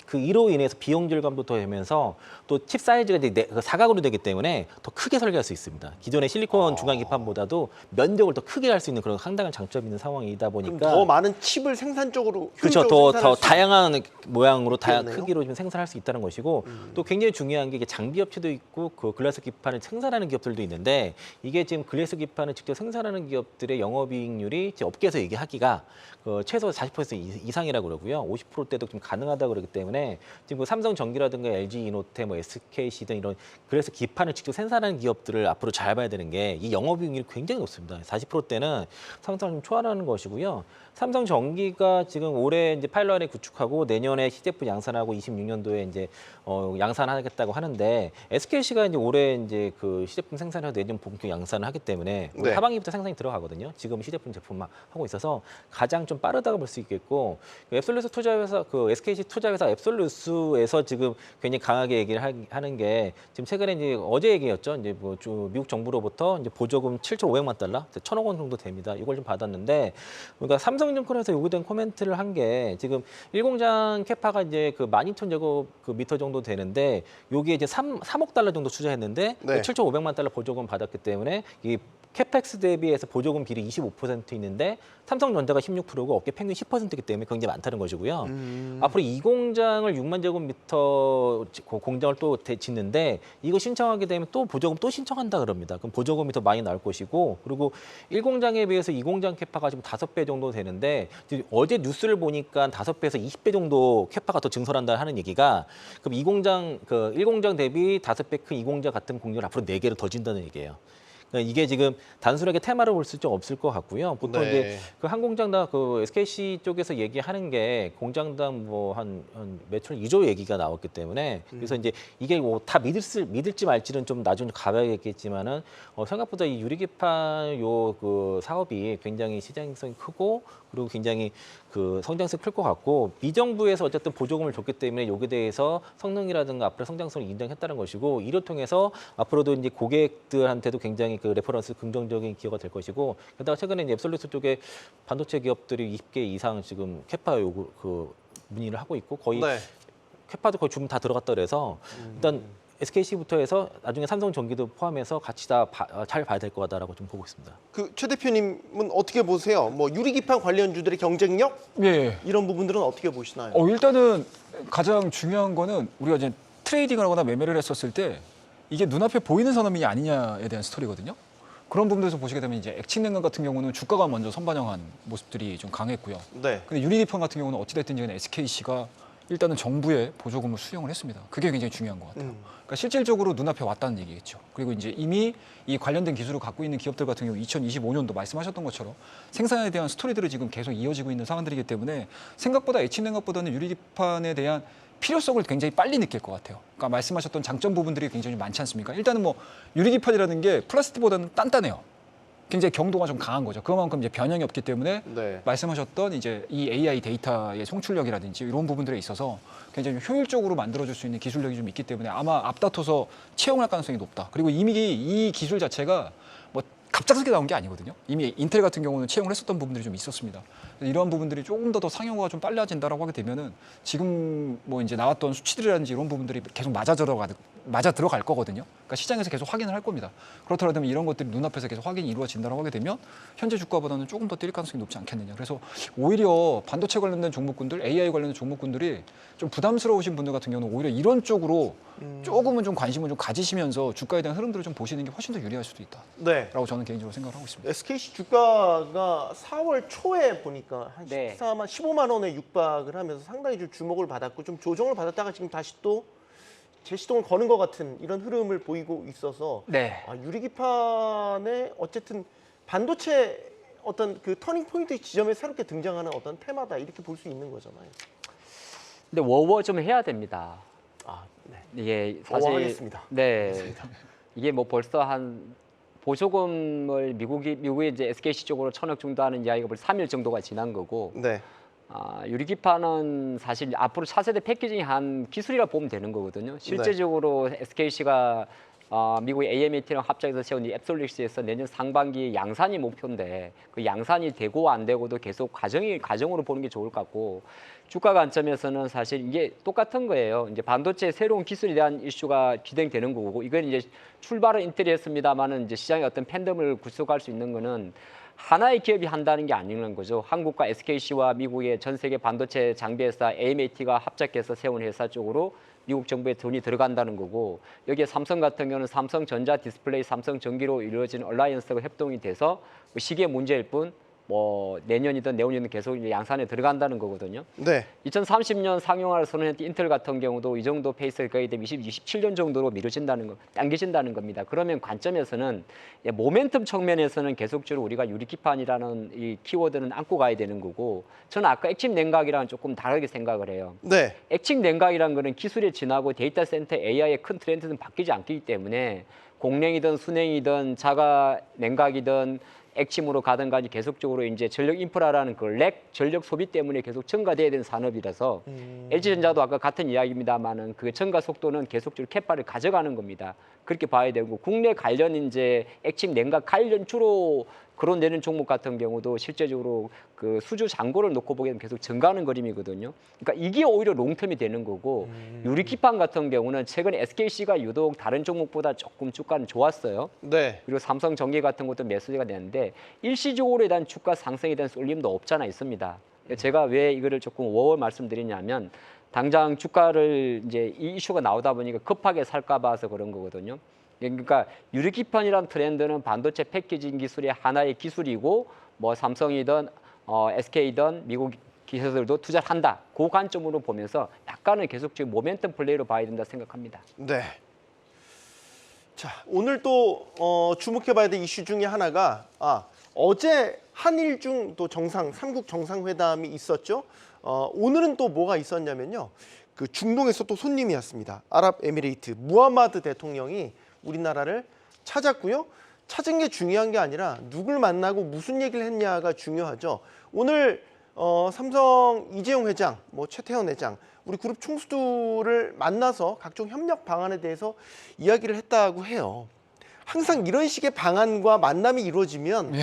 그 이로 인해서 비용 절감도 더 되면서 또 칩 사이즈가 이제 사각으로 되기 때문에 더 크게 설계할 수 있습니다. 기존의 실리콘 중간 기판보다도 면적을 더 크게 할 수 있는 그런 상당한 장점이 있는 상황이다 그럼 보니까 더 많은 칩을 생산적으로 그렇죠. 효율적으로 더 생산할 수 다양한 모양으로 다양한 있겠네요. 크기로 좀 생산할 수 있다는 것이고 또 굉장히 중요한 게 이게 장비 업체도 있고 그 글라스 기판을 생산하는 기업들도 있는데 이게 지금 글라스 기판을 직접 생산하는 기업들의 영업이익률이 이제 업계에서 얘기하기가 최소 40% 이상이라고 그러고요. 50%대도 좀 가능하다고 그러기 때문에 지금 그 삼성전기라든가 LG 이노텍, 뭐 SKC 등 이런 그래서 기판을 직접 생산하는 기업들을 앞으로 잘 봐야 되는 게 이 영업이익률이 굉장히 높습니다. 40%대는 상당히 좀 초월하는 것이고요. 삼성전기가 지금 올해 이제 파일럿에 구축하고 내년에 시제품 양산하고 26년도에 이제 양산하겠다고 하는데 SKC가 이제 올해 이제 그 시제품 생산해서 내년 본격 양산을 하기 때문에 네. 하반기부터 생산이 들어가거든요. 지금 시제품 제품만 하고 있어서 가장 좀 빠르다고 볼 수 있겠고 앱솔루스 투자회사 그 SKC 투자회사 앱솔루스에서 지금 굉장히 강하게 얘기를 하는 게 지금 최근에 이제 어제 얘기였죠. 이제 뭐 미국 정부로부터 이제 보조금 7,500만 달러, 1,000억 원 정도 됩니다. 이걸 좀 받았는데 그러니까 삼성증권에서 요구된 코멘트를 한 게 지금 1공장 캐파가 이제 그 12,000제곱미터 정도 되는데 여기에 이제 3억 달러 정도 투자했는데 네. 7,500만 달러 보조금 받았기 때문에 이 캐펙스 대비해서 보조금 비율이 25% 있는데 삼성전자가 16%고 업계 평균 10%이기 때문에 굉장히 많다는 것이고요. 앞으로 이 공장을 6만 제곱미터 공장을 또 짓는데 이거 신청하게 되면 또 보조금 또 신청한다 그럽니다. 그럼 보조금이 더 많이 나올 것이고 그리고 1공장에 비해서 2공장 캐파가 지금 5배 정도 되는데 어제 뉴스를 보니까 5배에서 20배 정도 캐파가 더 증설한다 하는 얘기가 그럼 1공장 대비 5배 큰 2공장 같은 공장을 앞으로 4개를 더 진다는 얘기예요. 그러니까 이게 지금 단순하게 테마로 볼 수 좀 없을 것 같고요. 보통 네. 이제 그 한 공장당 그 SKC 쪽에서 얘기하는 게 공장당 뭐 한 매출 2조 얘기가 나왔기 때문에 그래서 이제 이게 뭐 다 믿을지 말지는 좀 나중에 가봐야겠지만은 생각보다 이 유리기판 요 그 사업이 굉장히 시장성이 크고 그리고 굉장히 그 성장성이 클 것 같고 미정부에서 어쨌든 보조금을 줬기 때문에 여기에 대해서 성능이라든가 앞으로 성장성을 인정했다는 것이고 이를 통해서 앞으로도 이제 고객들한테도 굉장히 그 레퍼런스 긍정적인 기여가 될 것이고 게다가 최근에 이제 앱솔루트 쪽에 반도체 기업들이 20개 이상 지금 캐파 요구 그 문의를 하고 있고 거의 네. 캐파도 거의 주문 다 들어갔다 그래서 일단 SKC부터 해서 나중에 삼성전기도 포함해서 같이 다 잘 봐야 될 것 같다라고 좀 보고 있습니다. 그 최 대표님은 어떻게 보세요? 뭐 유리기판 관련주들의 경쟁력 예. 이런 부분들은 어떻게 보시나요? 일단은 가장 중요한 거는 우리가 이제 트레이딩을 하거나 매매를 했었을 때 이게 눈앞에 보이는 산업이 아니냐에 대한 스토리거든요. 그런 부분에서 보시게 되면 이제 액침냉각 같은 경우는 주가가 먼저 선반영한 모습들이 좀 강했고요. 네. 근데 유리기판 같은 경우는 어찌됐든 간에 SKC가 일단은 정부의 보조금을 수령을 했습니다. 그게 굉장히 중요한 것 같아요. 그러니까 실질적으로 눈앞에 왔다는 얘기겠죠. 그리고 이제 이미 이 관련된 기술을 갖고 있는 기업들 같은 경우 2025년도 말씀하셨던 것처럼 생산에 대한 스토리들이 지금 계속 이어지고 있는 상황들이기 때문에 생각보다 액침냉각보다는 유리기판에 대한 필요성을 굉장히 빨리 느낄 것 같아요. 그러니까 말씀하셨던 장점 부분들이 굉장히 많지 않습니까? 일단은 뭐 유리기판이라는 게 플라스틱보다는 단단해요. 굉장히 경도가 좀 강한 거죠. 그만큼 이제 변형이 없기 때문에 네. 말씀하셨던 이제 이 AI 데이터의 송출력이라든지 이런 부분들에 있어서 굉장히 좀 효율적으로 만들어줄 수 있는 기술력이 좀 있기 때문에 아마 앞다퉈서 채용할 가능성이 높다. 그리고 이미 이 기술 자체가 뭐 갑작스럽게 나온 게 아니거든요. 이미 인텔 같은 경우는 채용을 했었던 부분들이 좀 있었습니다. 이러한 부분들이 조금 더 상용화가 좀 빨라진다라고 하게 되면은 지금 뭐 이제 나왔던 수치들이라든지 이런 부분들이 계속 맞아 들어가는 맞아 들어갈 거거든요. 그러니까 시장에서 계속 확인을 할 겁니다. 그렇더라도 이런 것들이 눈앞에서 계속 확인이 이루어진다고 하게 되면 현재 주가보다는 조금 더 뛸 가능성이 높지 않겠느냐. 그래서 오히려 반도체 관련된 종목군들, AI 관련된 종목군들이 좀 부담스러우신 분들 같은 경우는 오히려 이런 쪽으로 조금은 좀 관심을 좀 가지시면서 주가에 대한 흐름들을 좀 보시는 게 훨씬 더 유리할 수도 네. 있다라고 저는 개인적으로 생각을 하고 있습니다. SKC 주가가 4월 초에 보니까 한 네. 15만 원에 육박을 하면서 상당히 좀 주목을 받았고 좀 조정을 받았다가 지금 다시 또 재시동을 거는 것 같은 이런 흐름을 보이고 있어서 네. 유리기판에 어쨌든 반도체 어떤 그 터닝 포인트 지점에 새롭게 등장하는 어떤 테마다 이렇게 볼 수 있는 거잖아요. 근데 워워 좀 해야 됩니다. 네. 이게 사실 하겠습니다. 네. 이게 뭐 벌써 한 보조금을 미국이 이제 SKC 쪽으로 1,000억 정도 하는 이야기가 벌써 3일 정도가 지난 거고 네. 유리기판은 사실 앞으로 차세대 패키징의 한 기술이라 보면 되는 거거든요. 실제적으로 SKC가 미국의 AMAT랑 합작해서 세운 이 앱솔릭스에서 내년 상반기 양산이 목표인데 그 양산이 되고 안 되고도 계속 과정으로 보는 게 좋을 것 같고 주가 관점에서는 사실 이게 똑같은 거예요. 이제 반도체 새로운 기술에 대한 이슈가 진행되는 거고 이건 이제 출발은 인텔이 했습니다만은 이제 시장의 어떤 팬덤을 구축할 수 있는 거는 하나의 기업이 한다는 게 아니는 거죠. 한국과 SKC와 미국의 전 세계 반도체 장비 회사 AMAT가 합작해서 세운 회사 쪽으로 미국 정부의 돈이 들어간다는 거고 여기에 삼성 같은 경우는 삼성전자 디스플레이, 삼성전기로 이루어진 얼라이언스가 협동이 돼서 그 시기의 문제일 뿐 뭐 내년이든 내후년이든 계속 이제 양산에 들어간다는 거거든요. 네. 2030년 상용화를 선언했던 인텔 같은 경우도 이 정도 페이스가 거의 되면 27년 정도로 당겨진다는 겁니다. 그러면 관점에서는 모멘텀 측면에서는 계속적으로 우리가 유리기판이라는 이 키워드는 안고 가야 되는 거고 저는 아까 액침 냉각이랑은 조금 다르게 생각을 해요. 네. 액침 냉각이라는 거는 기술이 지나고 데이터 센터 AI의 큰 트렌드는 바뀌지 않기 때문에 공냉이든 순냉이든 자가 냉각이든 액침으로 가든 간에 계속적으로 이제 전력 인프라라는 그 렉 전력 소비 때문에 계속 증가돼야 되는 산업이라서 LG전자도 아까 같은 이야기입니다만은 그 증가 속도는 계속적으로 캐파를 가져가는 겁니다. 그렇게 봐야 되고 국내 관련 이제 액침 냉각 관련 주로 거론되는 종목 같은 경우도 실제적으로 그 수주 잔고를 놓고 보기에는 계속 증가하는 그림이거든요. 그러니까 이게 오히려 롱텀이 되는 거고 유리기판 같은 경우는 최근에 SKC가 유독 다른 종목보다 조금 주가는 좋았어요. 네. 그리고 삼성전기 같은 것도 매수가 되는데 일시적으로에 대한 주가 상승에 대한 쏠림도 없잖아 있습니다. 제가 왜 이거를 조금 워워 말씀드리냐면 당장 주가를 이제 이 이슈가 나오다 보니까 급하게 살까 봐서 그런 거거든요. 그러니까 유리기판이란 트렌드는 반도체 패키징 기술의 하나의 기술이고 뭐 삼성이든 SK든 미국 기업들도 투자를 한다. 그 관점으로 보면서 약간은 계속적인 모멘텀 플레이로 봐야 된다 생각합니다. 네. 자, 오늘 또 주목해봐야 될 이슈 중에 하나가 어제 한일중 또 삼국 정상회담이 있었죠. 오늘은 또 뭐가 있었냐면요. 그 중동에서 또 손님이 왔습니다. 아랍에미레이트 무하마드 대통령이 우리나라를 찾았고요. 찾은 게 중요한 게 아니라 누굴 만나고 무슨 얘기를 했냐가 중요하죠. 오늘 삼성 이재용 회장, 뭐 최태원 회장, 우리 그룹 총수들을 만나서 각종 협력 방안에 대해서 이야기를 했다고 해요. 항상 이런 식의 방안과 만남이 이루어지면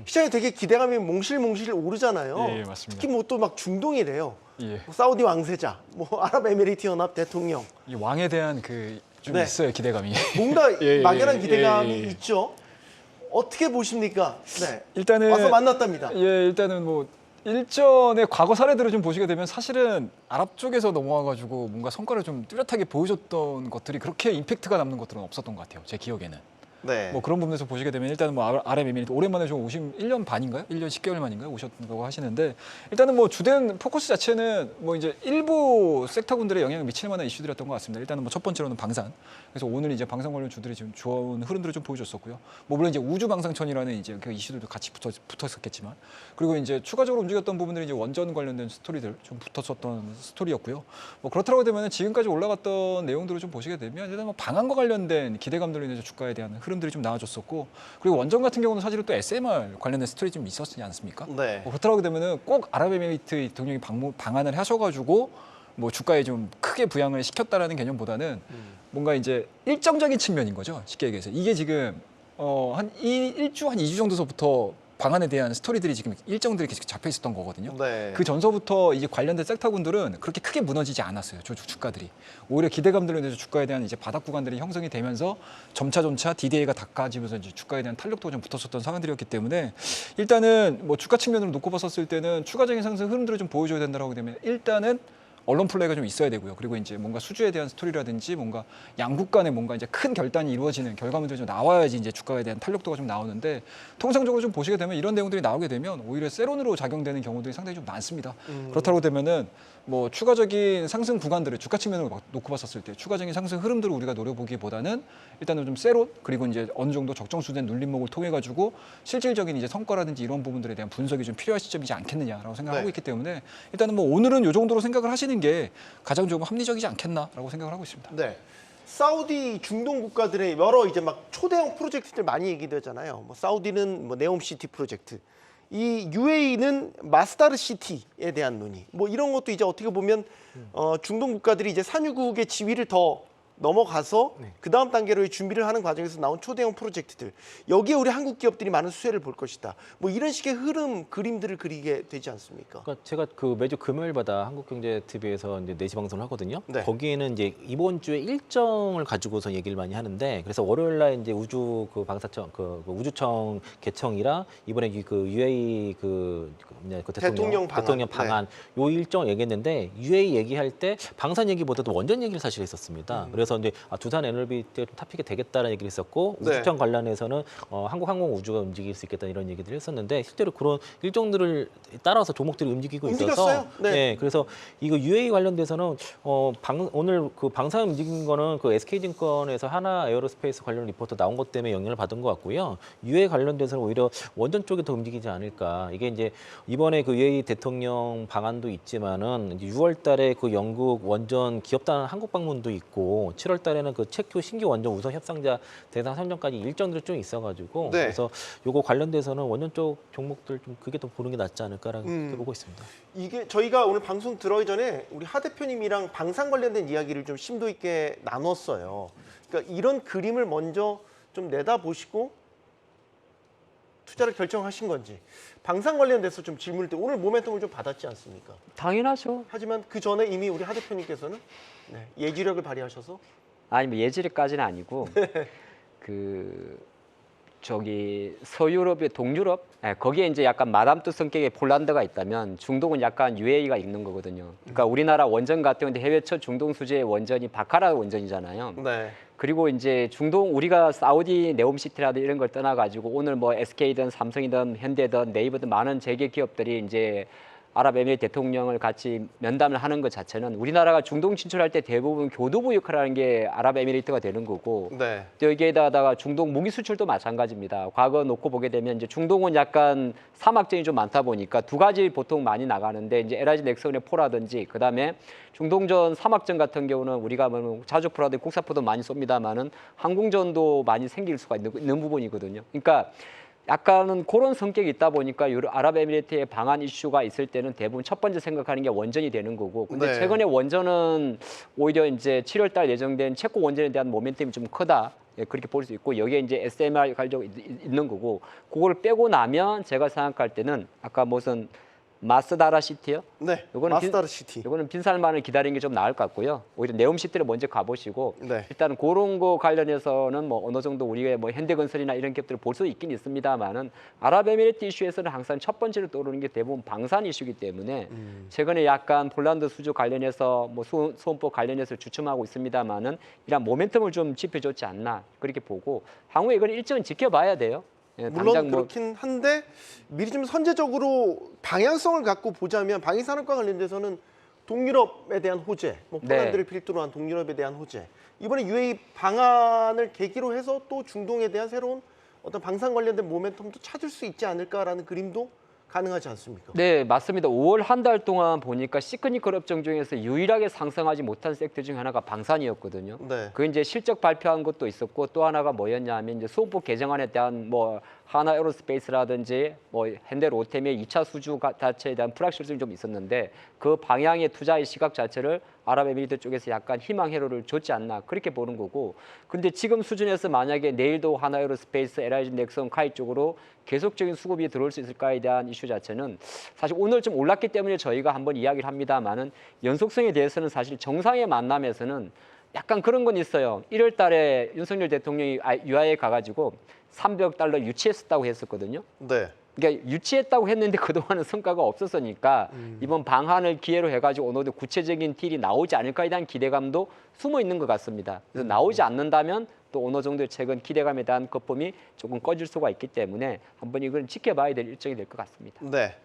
시장에 되게 기대감이 몽실몽실 오르잖아요. 예, 맞습니다. 특히 뭐 또 막 중동이래요. 예. 뭐 사우디 왕세자, 뭐 아랍에미레이트 연합 대통령. 이 왕에 대한 그 좀 네. 있어요 기대감이. 뭔가 예, 막연한 예, 기대감이 예, 예. 있죠. 어떻게 보십니까? 네. 일단은 와서 만났답니다. 예, 일단은 뭐 일전의 과거 사례들을 좀 보시게 되면 사실은 아랍 쪽에서 넘어와가지고 뭔가 성과를 좀 뚜렷하게 보여줬던 것들이 그렇게 임팩트가 남는 것들은 없었던 것 같아요. 제 기억에는. 네. 뭐 그런 부분에서 보시게 되면 일단은 뭐 아랍에미리트 오랜만에 좀 1년 반인가요? 1년 10개월 만인가요? 오셨다고 하시는데 일단은 뭐 주된 포커스 자체는 뭐 이제 일부 섹터군들의 영향을 미칠 만한 이슈들이었던 것 같습니다. 일단은 뭐 첫 번째로는 방산. 그래서 오늘 이제 방산 관련 주들이 지금 좋은 흐름들을 좀 보여줬었고요. 뭐 물론 이제 우주 방산천이라는 이제 그 이슈들도 같이 붙었었겠지만 그리고 이제 추가적으로 움직였던 부분들이 이제 원전 관련된 스토리들 좀 붙었었던 스토리였고요. 뭐 그렇더라고 되면 지금까지 올라갔던 내용들을 좀 보시게 되면 일단 뭐 방한과 관련된 기대감들로 인해서 주가에 대한 흐름들이 좀 나와줬었고 그리고 원전 같은 경우는 사실은 또 SMR 관련된 스토리 좀 있었지 않습니까? 네. 뭐 그렇더라고 되면은 꼭 아랍에미리트 대통령이 방한을 하셔가지고 뭐 주가에 좀 크게 부양을 시켰다라는 개념보다는 뭔가 이제 일정적인 측면인 거죠. 쉽게 얘기해서 이게 지금 한 1주 한 2주 정도서부터 방안에 대한 스토리들이 지금 일정들이 계속 잡혀 있었던 거거든요. 네. 그 전서부터 이제 관련된 섹터군들은 그렇게 크게 무너지지 않았어요. 주가들이. 오히려 기대감들로 인해서 주가에 대한 이제 바닥 구간들이 형성이 되면서 점차 DDA가 닦아지면서 이제 주가에 대한 탄력도가 좀 붙었었던 상황들이었기 때문에 일단은 뭐 주가 측면으로 놓고 봤었을 때는 추가적인 상승 흐름들을 좀 보여줘야 된다고 하게 되면 일단은 언론 플레이가 좀 있어야 되고요. 그리고 이제 뭔가 수주에 대한 스토리라든지 뭔가 양국 간에 뭔가 이제 큰 결단이 이루어지는 결과물들이 좀 나와야지 이제 주가에 대한 탄력도가 좀 나오는데 통상적으로 좀 보시게 되면 이런 내용들이 나오게 되면 오히려 세론으로 작용되는 경우들이 상당히 좀 많습니다. 그렇다고 되면은 뭐 추가적인 상승 구간들을 주가 측면으로 놓고 봤었을 때 추가적인 상승 흐름들을 우리가 노려보기보다는 일단은 좀 세론 그리고 이제 어느 정도 적정수된 눌림목을 통해 가지고 실질적인 이제 성과라든지 이런 부분들에 대한 분석이 좀 필요한 시점이지 않겠느냐라고 생각하고 네. 있기 때문에 일단은 뭐 오늘은 이 정도로 생각을 하시는 게 가장 좀 합리적이지 않겠나라고 생각을 하고 있습니다. 네. 사우디 중동 국가들의 여러 이제 막 초대형 프로젝트들 많이 얘기되잖아요. 뭐 사우디는 뭐 네옴시티 프로젝트, 이 UAE는 마스다르 시티에 대한 논의, 뭐 이런 것도 이제 어떻게 보면 중동 국가들이 이제 산유국의 지위를 더 넘어가서 그 다음 단계로의 준비를 하는 과정에서 나온 초대형 프로젝트들, 여기에 우리 한국 기업들이 많은 수혜를 볼 것이다. 뭐 이런 식의 흐름, 그림들을 그리게 되지 않습니까? 그러니까 제가 그 매주 금요일마다 한국경제TV에서 이제 4시 방송을 하거든요. 네. 거기에는 이제 이번 주에 일정을 가지고서 얘기를 많이 하는데 그래서 월요일 날 이제 우주 그 방사청 그 우주청 개청이랑 이번에 그 UAE 대통령 방안. 방안 요 일정 얘기했는데 UAE 얘기할 때 방산 얘기보다도 원전 얘기를 사실 했었습니다. 그래서 이제 두산 에너비 때 탑픽이 되겠다라는 얘기를 했었고 네. 우주청 관련해서는 한국 항공 우주가 움직일 수 있겠다 이런 얘기들을 했었는데 실제로 그런 일정들을 따라서 종목들이 움직이고 움직였어요? 있어서 네. 그래서 이거 UAE 관련돼서는 오늘 그 방산 움직인 거는 그 SK증권에서 하나 에어로스페이스 관련 리포트 나온 것 때문에 영향을 받은 것 같고요. UAE 관련돼서는 오히려 원전 쪽에 더 움직이지 않을까. 이게 이제 이번에 그 UAE 대통령 방안도 있지만은 이제 6월달에 그 영국 원전 기업단 한국 방문도 있고 7월달에는 그 체코 신규 원전 우선 협상자 대상 선정까지 일정들이 좀 있어가지고 네. 그래서 요거 관련돼서는 원전 쪽 종목들 좀 그게 더 보는 게 낫지 않을까라고 보고 있습니다. 이게 저희가 오늘 방송 들어오기 전에 우리 하 대표님이랑 방산 관련된 이야기를 좀 심도 있게 나눴어요. 그러니까 이런 그림을 먼저 좀 내다보시고 투자를 결정하신 건지, 방산 관련돼서 좀 질문을 때 오늘 모멘텀을 좀 받았지 않습니까? 당연하죠. 하지만 그 전에 이미 우리 하 대표님께서는 예지력을 발휘하셔서 아니 뭐 예지력까지는 아니고 그 저기 서유럽의 동유럽 거기에 이제 약간 마담트 성격의 폴란드가 있다면 중동은 약간 UAE가 있는 거거든요. 그러니까 우리나라 원전 같은 경우는 해외 첫 중동 수지의 원전이 바카라 원전이잖아요. 네. 그리고 이제 중동 우리가 사우디 네옴시티라든 이런 걸 떠나가지고 오늘 뭐 SK든 삼성이든 현대든 네이버든 많은 재계 기업들이 이제 아랍에미리 대통령을 같이 면담을 하는 것 자체는 우리나라가 중동 진출할 때 대부분 교두보 역할을 하는 게 아랍에미리트가 되는 거고 네. 또 여기에다가 중동 무기 수출도 마찬가지입니다. 과거 놓고 보게 되면 이제 중동은 약간 사막전이 좀 많다 보니까 두 가지 보통 많이 나가는데 이제 LIG 넥슨의 포라든지 그다음에 중동전 사막전 같은 경우는 우리가 뭐 자주포라든지 국사포도 많이 쏩니다만은 항공전도 많이 생길 수가 있는 부분이거든요. 그러니까 약간은 그런 성격이 있다 보니까 아랍에미리트의 방한 이슈가 있을 때는 대부분 첫 번째 생각하는 게 원전이 되는 거고, 근데 네. 최근에 원전은 오히려 이제 7월달 예정된 체코 원전에 대한 모멘텀이 좀 크다. 그렇게 볼 수 있고 여기에 이제 SMR 가지고 있는 거고, 그걸 빼고 나면 제가 생각할 때는 아까 무슨 마스다라 시티요? 네. 요거는 마스다르 시티. 이거는 빈살만을 기다리는 게 좀 나을 것 같고요. 오히려 네옴시티를 먼저 가보시고 네. 일단 그런 거 관련해서는 뭐 어느 정도 우리가 뭐 현대건설이나 이런 기업들을 볼 수 있긴 있습니다만은 아랍에미리트 이슈에서는 항상 첫 번째로 떠오르는 게 대부분 방산 이슈이기 때문에 최근에 약간 폴란드 수주 관련해서 뭐 수원법 관련해서 주춤하고 있습니다만은 이런 모멘텀을 좀 지펴줬지 않나 그렇게 보고 향후에 이건 일정은 지켜봐야 돼요. 예, 물론 당장 뭐 그렇긴 한데 미리 좀 선제적으로 방향성을 갖고 보자면 방위산업과 관련돼서는 동유럽에 대한 호재, 뭐 폴란드를 필두로 한 동유럽에 대한 호재, 이번에 UAE 방안을 계기로 해서 또 중동에 대한 새로운 어떤 방산 관련된 모멘텀도 찾을 수 있지 않을까라는 그림도 가능하지 않습니까? 네, 맞습니다. 5월 한 달 동안 보니까 시크니컬 업종 중에서 유일하게 상승하지 못한 섹터 중 하나가 방산이었거든요. 네. 그 이제 실적 발표한 것도 있었고 또 하나가 뭐였냐면 이제 수호법 개정안에 대한 뭐 하나에어로스페이스라든지 뭐 현대로템의 2차 수주 자체에 대한 불확실성이 좀 있었는데 그 방향의 투자의 시각 자체를 아랍에미리트 쪽에서 약간 희망 회로를 줬지 않나 그렇게 보는 거고, 근데 지금 수준에서 만약에 내일도 하나에어로스페이스, LIG 넥슨, 카이 쪽으로 계속적인 수급이 들어올 수 있을까에 대한 이슈 자체는 사실 오늘 좀 올랐기 때문에 저희가 한번 이야기를 합니다만은 연속성에 대해서는 사실 정상의 만남에서는 약간 그런 건 있어요. 1월 달에 윤석열 대통령이 유아에 가가지고 300억 달러 유치했었다고 했었거든요. 네. 그러니까 유치했다고 했는데 그동안은 성과가 없었으니까 이번 방한을 기회로 해가지고 어느 정도 구체적인 딜이 나오지 않을까에 대한 기대감도 숨어 있는 것 같습니다. 그래서 나오지 않는다면 또 어느 정도의 최근 기대감에 대한 거품이 조금 꺼질 수가 있기 때문에 한번 이걸 지켜봐야 될 일정이 될 것 같습니다. 네.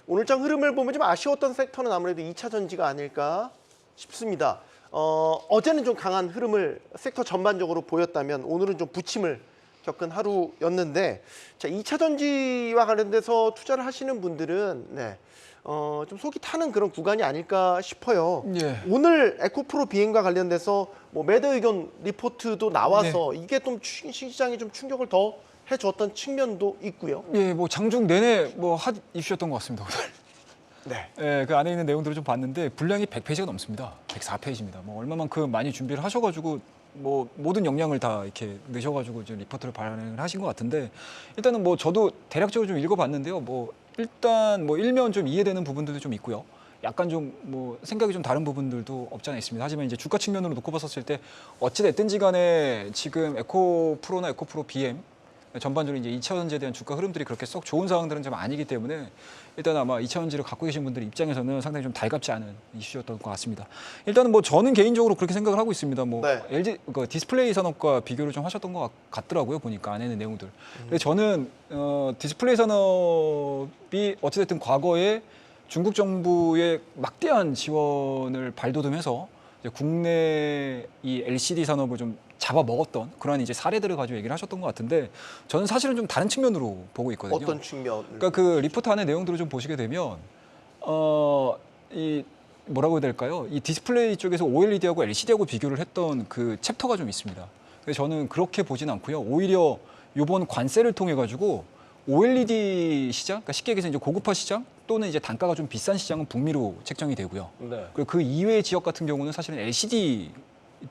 오늘장 흐름을 보면 좀 아쉬웠던 섹터는 아무래도 2차 전지가 아닐까 싶습니다. 어제는 좀 강한 흐름을 섹터 전반적으로 보였다면 오늘은 좀 부침을 겪은 하루였는데, 자, 2차 전지와 관련돼서 투자를 하시는 분들은 네, 좀 속이 타는 그런 구간이 아닐까 싶어요. 예. 오늘 에코프로 비행과 관련돼서 뭐 매도 의견 리포트도 나와서 이게 좀 시장에 좀 충격을 더 해줬던 측면도 있고요. 예, 뭐 장중 내내 뭐 핫 이슈였던 것 같습니다, 오늘. 네. 예, 그 안에 있는 내용들을 좀 봤는데 분량이 100페이지가 넘습니다. 104페이지입니다. 뭐 얼마만큼 많이 준비를 하셔가지고 뭐 모든 역량을 다 이렇게 넣으셔가지고 지금 리포트를 발행을 하신 것 같은데, 일단은 뭐 저도 대략적으로 좀 읽어봤는데요. 뭐 일단 뭐 일면 좀 이해되는 부분들도 좀 있고요. 약간 좀 뭐 생각이 좀 다른 부분들도 없지 않아 있습니다. 하지만 이제 주가 측면으로 놓고 봤었을 때 어찌 됐든지 간에 지금 에코프로나 에코프로 BM 전반적으로 이제 2차 전지에 대한 주가 흐름들이 그렇게 썩 좋은 상황들은 좀 아니기 때문에 일단 아마 2차 전지를 갖고 계신 분들 입장에서는 상당히 좀 달갑지 않은 이슈였던 것 같습니다. 일단은 뭐 저는 개인적으로 그렇게 생각을 하고 있습니다. 뭐 네. LG 그 디스플레이 산업과 비교를 좀 하셨던 것 같더라고요. 보니까 안에 있는 내용들. 근데 저는 디스플레이 산업이 어찌됐든 과거에 중국 정부의 막대한 지원을 발돋움해서 이제 국내 이 LCD 산업을 좀 잡아먹었던 그런 이제 사례들을 가지고 얘기를 하셨던 것 같은데, 저는 사실은 좀 다른 측면으로 보고 있거든요. 어떤 측면? 그러니까 그 리포트 안에 내용들을 좀 보시게 되면 이 뭐라고 해야 될까요? 이 디스플레이 쪽에서 OLED하고 LCD하고 비교를 했던 그 챕터가 좀 있습니다. 그래서 저는 그렇게 보진 않고요. 오히려 이번 관세를 통해 가지고 OLED 시장, 그러니까 쉽게 얘기해서 이제 고급화 시장 또는 이제 단가가 좀 비싼 시장은 북미로 책정이 되고요. 네. 그리고 그 이외의 지역 같은 경우는 사실은 LCD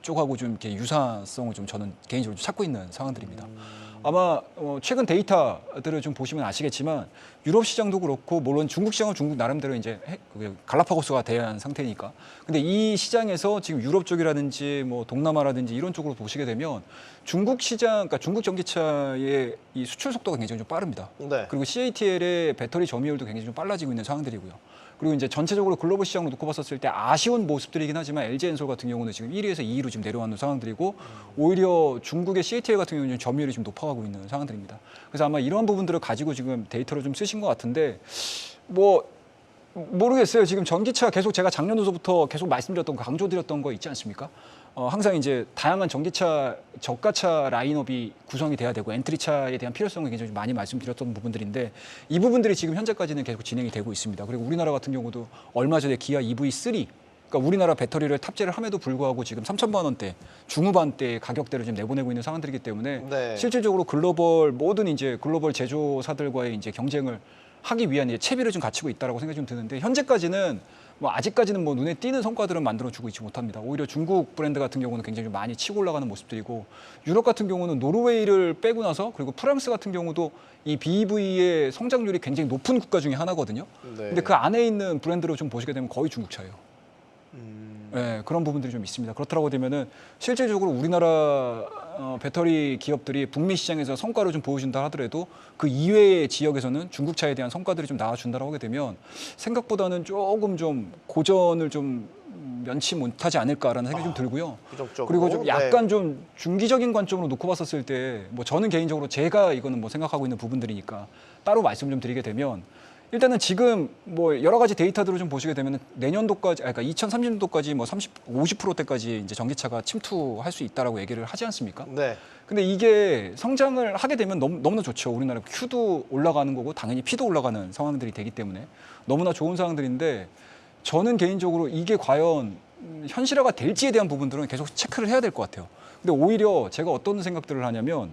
쪽하고 좀 이렇게 유사성을 좀 저는 개인적으로 좀 찾고 있는 상황들입니다. 아마 최근 데이터들을 좀 보시면 아시겠지만 유럽 시장도 그렇고 물론 중국 시장은 중국 나름대로 이제 갈라파고스가 대한 상태니까. 근데 이 시장에서 지금 유럽 쪽이라든지 뭐 동남아라든지 이런 쪽으로 보시게 되면 중국 시장, 그러니까 중국 전기차의 이 수출 속도가 굉장히 좀 빠릅니다. 네. 그리고 CATL의 배터리 점유율도 굉장히 좀 빨라지고 있는 상황들이고요. 그리고 이제 전체적으로 글로벌 시장으로 놓고 봤었을 때 아쉬운 모습들이긴 하지만 LG엔솔 같은 경우는 지금 1위에서 2위로 지금 내려가는 상황들이고, 오히려 중국의 CATL 같은 경우는 점유율이 좀 높아가고 있는 상황들입니다. 그래서 아마 이러한 부분들을 가지고 지금 데이터를 좀 쓰신 것 같은데, 뭐 모르겠어요. 지금 전기차 계속 제가 작년도서부터 계속 말씀드렸던 거, 강조드렸던 거 있지 않습니까? 항상 이제 다양한 전기차 저가차 라인업이 구성이 돼야 되고 엔트리차에 대한 필요성을 굉장히 많이 말씀드렸던 부분들인데, 이 부분들이 지금 현재까지는 계속 진행이 되고 있습니다. 그리고 우리나라 같은 경우도 얼마 전에 기아 EV3, 그러니까 우리나라 배터리를 탑재를 함에도 불구하고 지금 3천만 원대 중후반대 가격대를 지금 내보내고 있는 상황들이기 때문에 네. 실질적으로 글로벌 모든 이제 글로벌 제조사들과의 이제 경쟁을 하기 위한 이제 채비를 좀 갖추고 있다라고 생각이 좀 드는데, 현재까지는 뭐 아직까지는 뭐 눈에 띄는 성과들은 만들어주고 있지 못합니다. 오히려 중국 브랜드 같은 경우는 굉장히 좀 많이 치고 올라가는 모습들이고, 유럽 같은 경우는 노르웨이를 빼고 나서, 그리고 프랑스 같은 경우도 이 BEV의 성장률이 굉장히 높은 국가 중에 하나거든요. 네. 근데 그 안에 있는 브랜드를 좀 보시게 되면 거의 중국차예요. 네, 그런 부분들이 좀 있습니다. 그렇다고 되면은 실질적으로 우리나라 배터리 기업들이 북미 시장에서 성과를 좀 보여준다 하더라도 그 이외의 지역에서는 중국차에 대한 성과들이 좀 나와준다고 하게 되면 생각보다는 조금 좀 고전을 좀 면치 못하지 않을까라는 생각이 좀 들고요. 부정적으로. 그리고 좀 네. 약간 좀 중기적인 관점으로 놓고 봤었을 때, 뭐 저는 개인적으로 제가 이거는 뭐 생각하고 있는 부분들이니까 따로 말씀 좀 드리게 되면, 일단은 지금 뭐 여러 가지 데이터들을 좀 보시게 되면 내년도까지, 그러니까 2030년도까지 뭐 50%대까지 이제 전기차가 침투할 수 있다라고 얘기를 하지 않습니까? 네. 근데 이게 성장을 하게 되면 너무나 좋죠. 우리나라 Q도 올라가는 거고 당연히 P도 올라가는 상황들이 되기 때문에 너무나 좋은 상황들인데, 저는 개인적으로 이게 과연 현실화가 될지에 대한 부분들은 계속 체크를 해야 될 것 같아요. 근데 오히려 제가 어떤 생각들을 하냐면,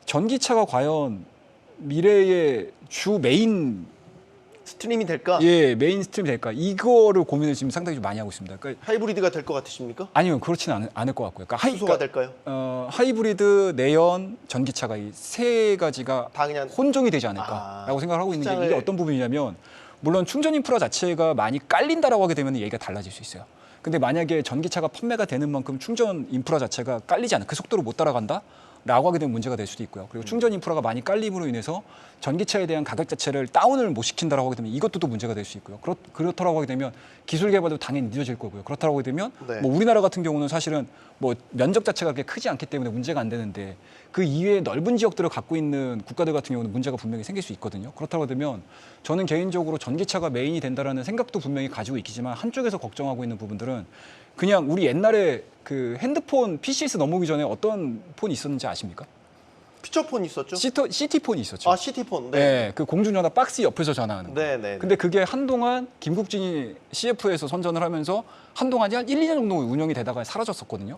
전기차가 과연 미래의 주 메인 스트림이 될까? 메인 스트림 될까? 이거를 고민을 지금 상당히 좀 많이 하고 있습니다. 그러니까 하이브리드가 될 것 같으십니까? 아니요, 그렇지는 않을 것 같고요. 그러니까 수소가 될까요? 하이브리드, 내연, 전기차가 이 세 가지가 다 그냥 혼종이 되지 않을까라고 생각을 하고 있는 게 시장을- 이게 어떤 부분이냐면 물론 충전 인프라 자체가 많이 깔린다라고 하게 되면 얘기가 달라질 수 있어요. 근데 만약에 전기차가 판매가 되는 만큼 충전 인프라 자체가 깔리지 않아 그 속도로 못 따라간다? 라고 하게 되면 문제가 될 수도 있고요. 그리고 충전 인프라가 많이 깔림으로 인해서 전기차에 대한 가격 자체를 다운을 못 시킨다라고 하게 되면 이것도 또 문제가 될 수 있고요. 그렇다라고 하게 되면 기술 개발도 당연히 늦어질 거고요. 그렇다라고 하게 되면 네. 뭐 우리나라 같은 경우는 사실은 뭐 면적 자체가 그렇게 크지 않기 때문에 문제가 안 되는데 그 이외에 넓은 지역들을 갖고 있는 국가들 같은 경우는 문제가 분명히 생길 수 있거든요. 그렇다고 되면 저는 개인적으로 전기차가 메인이 된다라는 생각도 분명히 가지고 있지만 한쪽에서 걱정하고 있는 부분들은 그냥 우리 옛날에 그 핸드폰 PC에서 넘어오기 전에 어떤 폰이 있었는지 아십니까? 피처폰 있었죠? 시티폰이 있었죠. 아, 시티폰. 네. 네, 그 공중전화 박스 옆에서 전화하는 거. 네, 네. 근데 그게 한동안 김국진이 CF에서 선전을 하면서 한동안 한 1, 2년 정도 운영이 되다가 사라졌었거든요.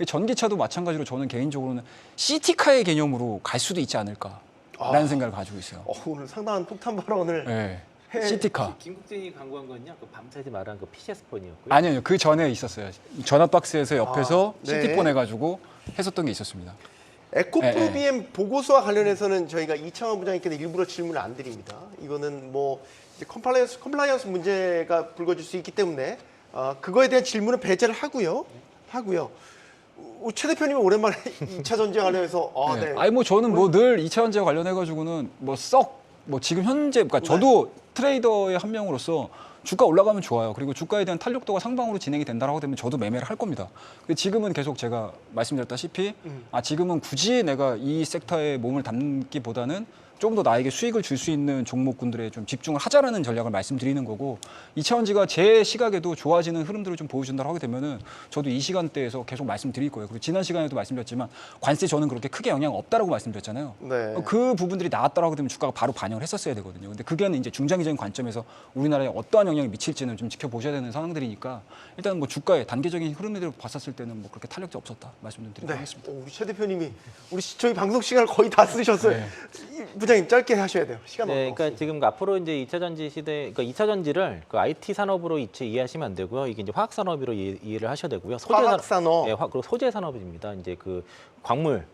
전기차도 마찬가지로 저는 개인적으로는 시티카의 개념으로 갈 수도 있지 않을까라는 생각을 가지고 있어요. 오늘 상당한 폭탄 발언을 네. 시티카. 김국진이 광고한 건요. 그 밤새지 말한 그 PCS폰이었고요. 아니요, 그 전에 있었어요. 전화 박스에서 옆에서 네. 시티폰 해가지고 했었던 게 있었습니다. 에코프로비엠 보고서와 관련해서는 저희가 이창환 부장님께는 일부러 질문을 안 드립니다. 이거는 뭐 이제 컴플라이언스 문제가 불거질 수 있기 때문에 그거에 대한 질문은 배제를 하고요. 최 대표님은 오랜만에 2차 전쟁 관련해서 네. 아니 뭐 저는 뭐 늘 2차 전쟁 관련해 가지고는 뭐 지금 현재 그러니까 저도 트레이더의 한 명으로서 주가 올라가면 좋아요. 그리고 주가에 대한 탄력도가 상방으로 진행이 된다라고 되면 저도 매매를 할 겁니다. 근데 지금은 계속 제가 말씀드렸다시피 지금은 굳이 내가 이 섹터에 몸을 담기보다는 좀 더 나에게 수익을 줄 수 있는 종목군들에 좀 집중을 하자라는 전략을 말씀드리는 거고 이차원지가 제 시각에도 좋아지는 흐름들을 좀 보여준다고 하게 되면은 저도 이 시간대에서 계속 말씀드릴 거예요. 그리고 지난 시간에도 말씀드렸지만 관세 저는 그렇게 크게 영향 없다라고 말씀드렸잖아요. 네. 그 부분들이 나왔다라고 하게 되면 주가가 바로 반영을 했었어야 되거든요. 근데 그게는 이제 중장기적인 관점에서 우리나라에 어떠한 영향이 미칠지는 좀 지켜보셔야 되는 상황들이니까 일단 뭐 주가의 단계적인 흐름들을 봤었을 때는 뭐 그렇게 탄력이 없었다 말씀 좀 드리도록 하겠습니다. 우리 최 대표님이 저희 방송 시간을 거의 다 쓰셨어요. 부장님 짧게 하셔야 돼요. 시간 네, 없어요. 그러니까 지금 앞으로 이제 2차 전지 시대, 그러니까 2차 전지를 그 IT 산업으로 이해하시면 안 되고요. 이게 이제 화학 산업으로 이해를 하셔야 되고요. 화학 산업. 네, 그리고 소재 산업입니다. 이제 그 광물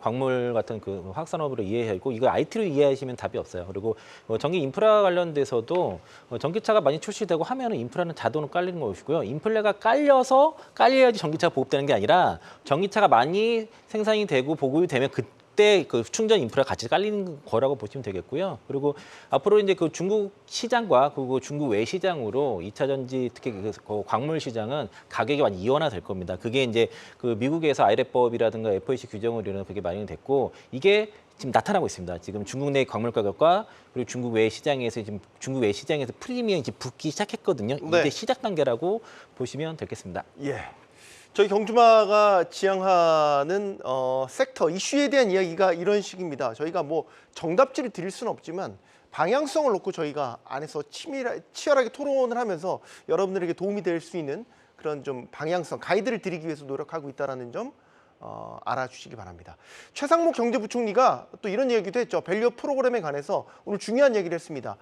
같은 그 화학 산업으로 이해해야 되고 이거 IT로 이해하시면 답이 없어요. 그리고 전기 인프라 관련돼서도 전기차가 많이 출시되고 하면은 인프라는 자동으로 깔리는 것이고요. 인플레가 깔려야지 전기차가 보급되는 게 아니라 전기차가 많이 생산이 되고 보급이 되면 그때 그 충전 인프라 같이 깔리는 거라고 보시면 되겠고요. 그리고 앞으로 이제 그 중국 시장과 그리고 중국 외 시장으로 2차 전지 특히 그 광물 시장은 가격이 많이 이원화될 겁니다. 그게 이제 그 미국에서 아이레법이라든가 FEC 규정으로 인해 그게 반영이 됐고 이게 지금 나타나고 있습니다. 지금 중국 내 광물 가격과 그리고 중국 외 시장에서 프리미엄이 이제 붙기 시작했거든요. 네. 이제 시작 단계라고 보시면 되겠습니다. 예. 저희 경주마가 지향하는 섹터 이슈에 대한 이야기가 이런 식입니다. 저희가 뭐 정답지를 드릴 수는 없지만 방향성을 놓고 저희가 안에서 치열하게 토론을 하면서 여러분들에게 도움이 될 수 있는 그런 좀 방향성, 가이드를 드리기 위해서 노력하고 있다는 점 알아주시기 바랍니다. 최상목 경제부총리가 또 이런 얘기도 했죠. 밸류 프로그램에 관해서 오늘 중요한 얘기를 했습니다.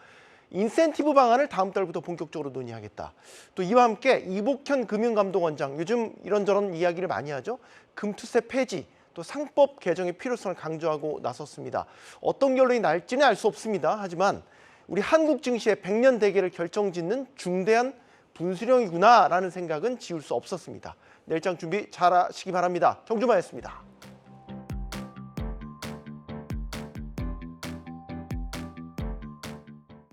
인센티브 방안을 다음 달부터 본격적으로 논의하겠다. 또 이와 함께 이복현 금융감독원장, 요즘 이런저런 이야기를 많이 하죠. 금투세 폐지, 또 상법 개정의 필요성을 강조하고 나섰습니다. 어떤 결론이 날지는 알 수 없습니다. 하지만 우리 한국 증시의 100년 대계를 결정짓는 중대한 분수령이구나라는 생각은 지울 수 없었습니다. 내일장 준비 잘 하시기 바랍니다. 경주마였습니다.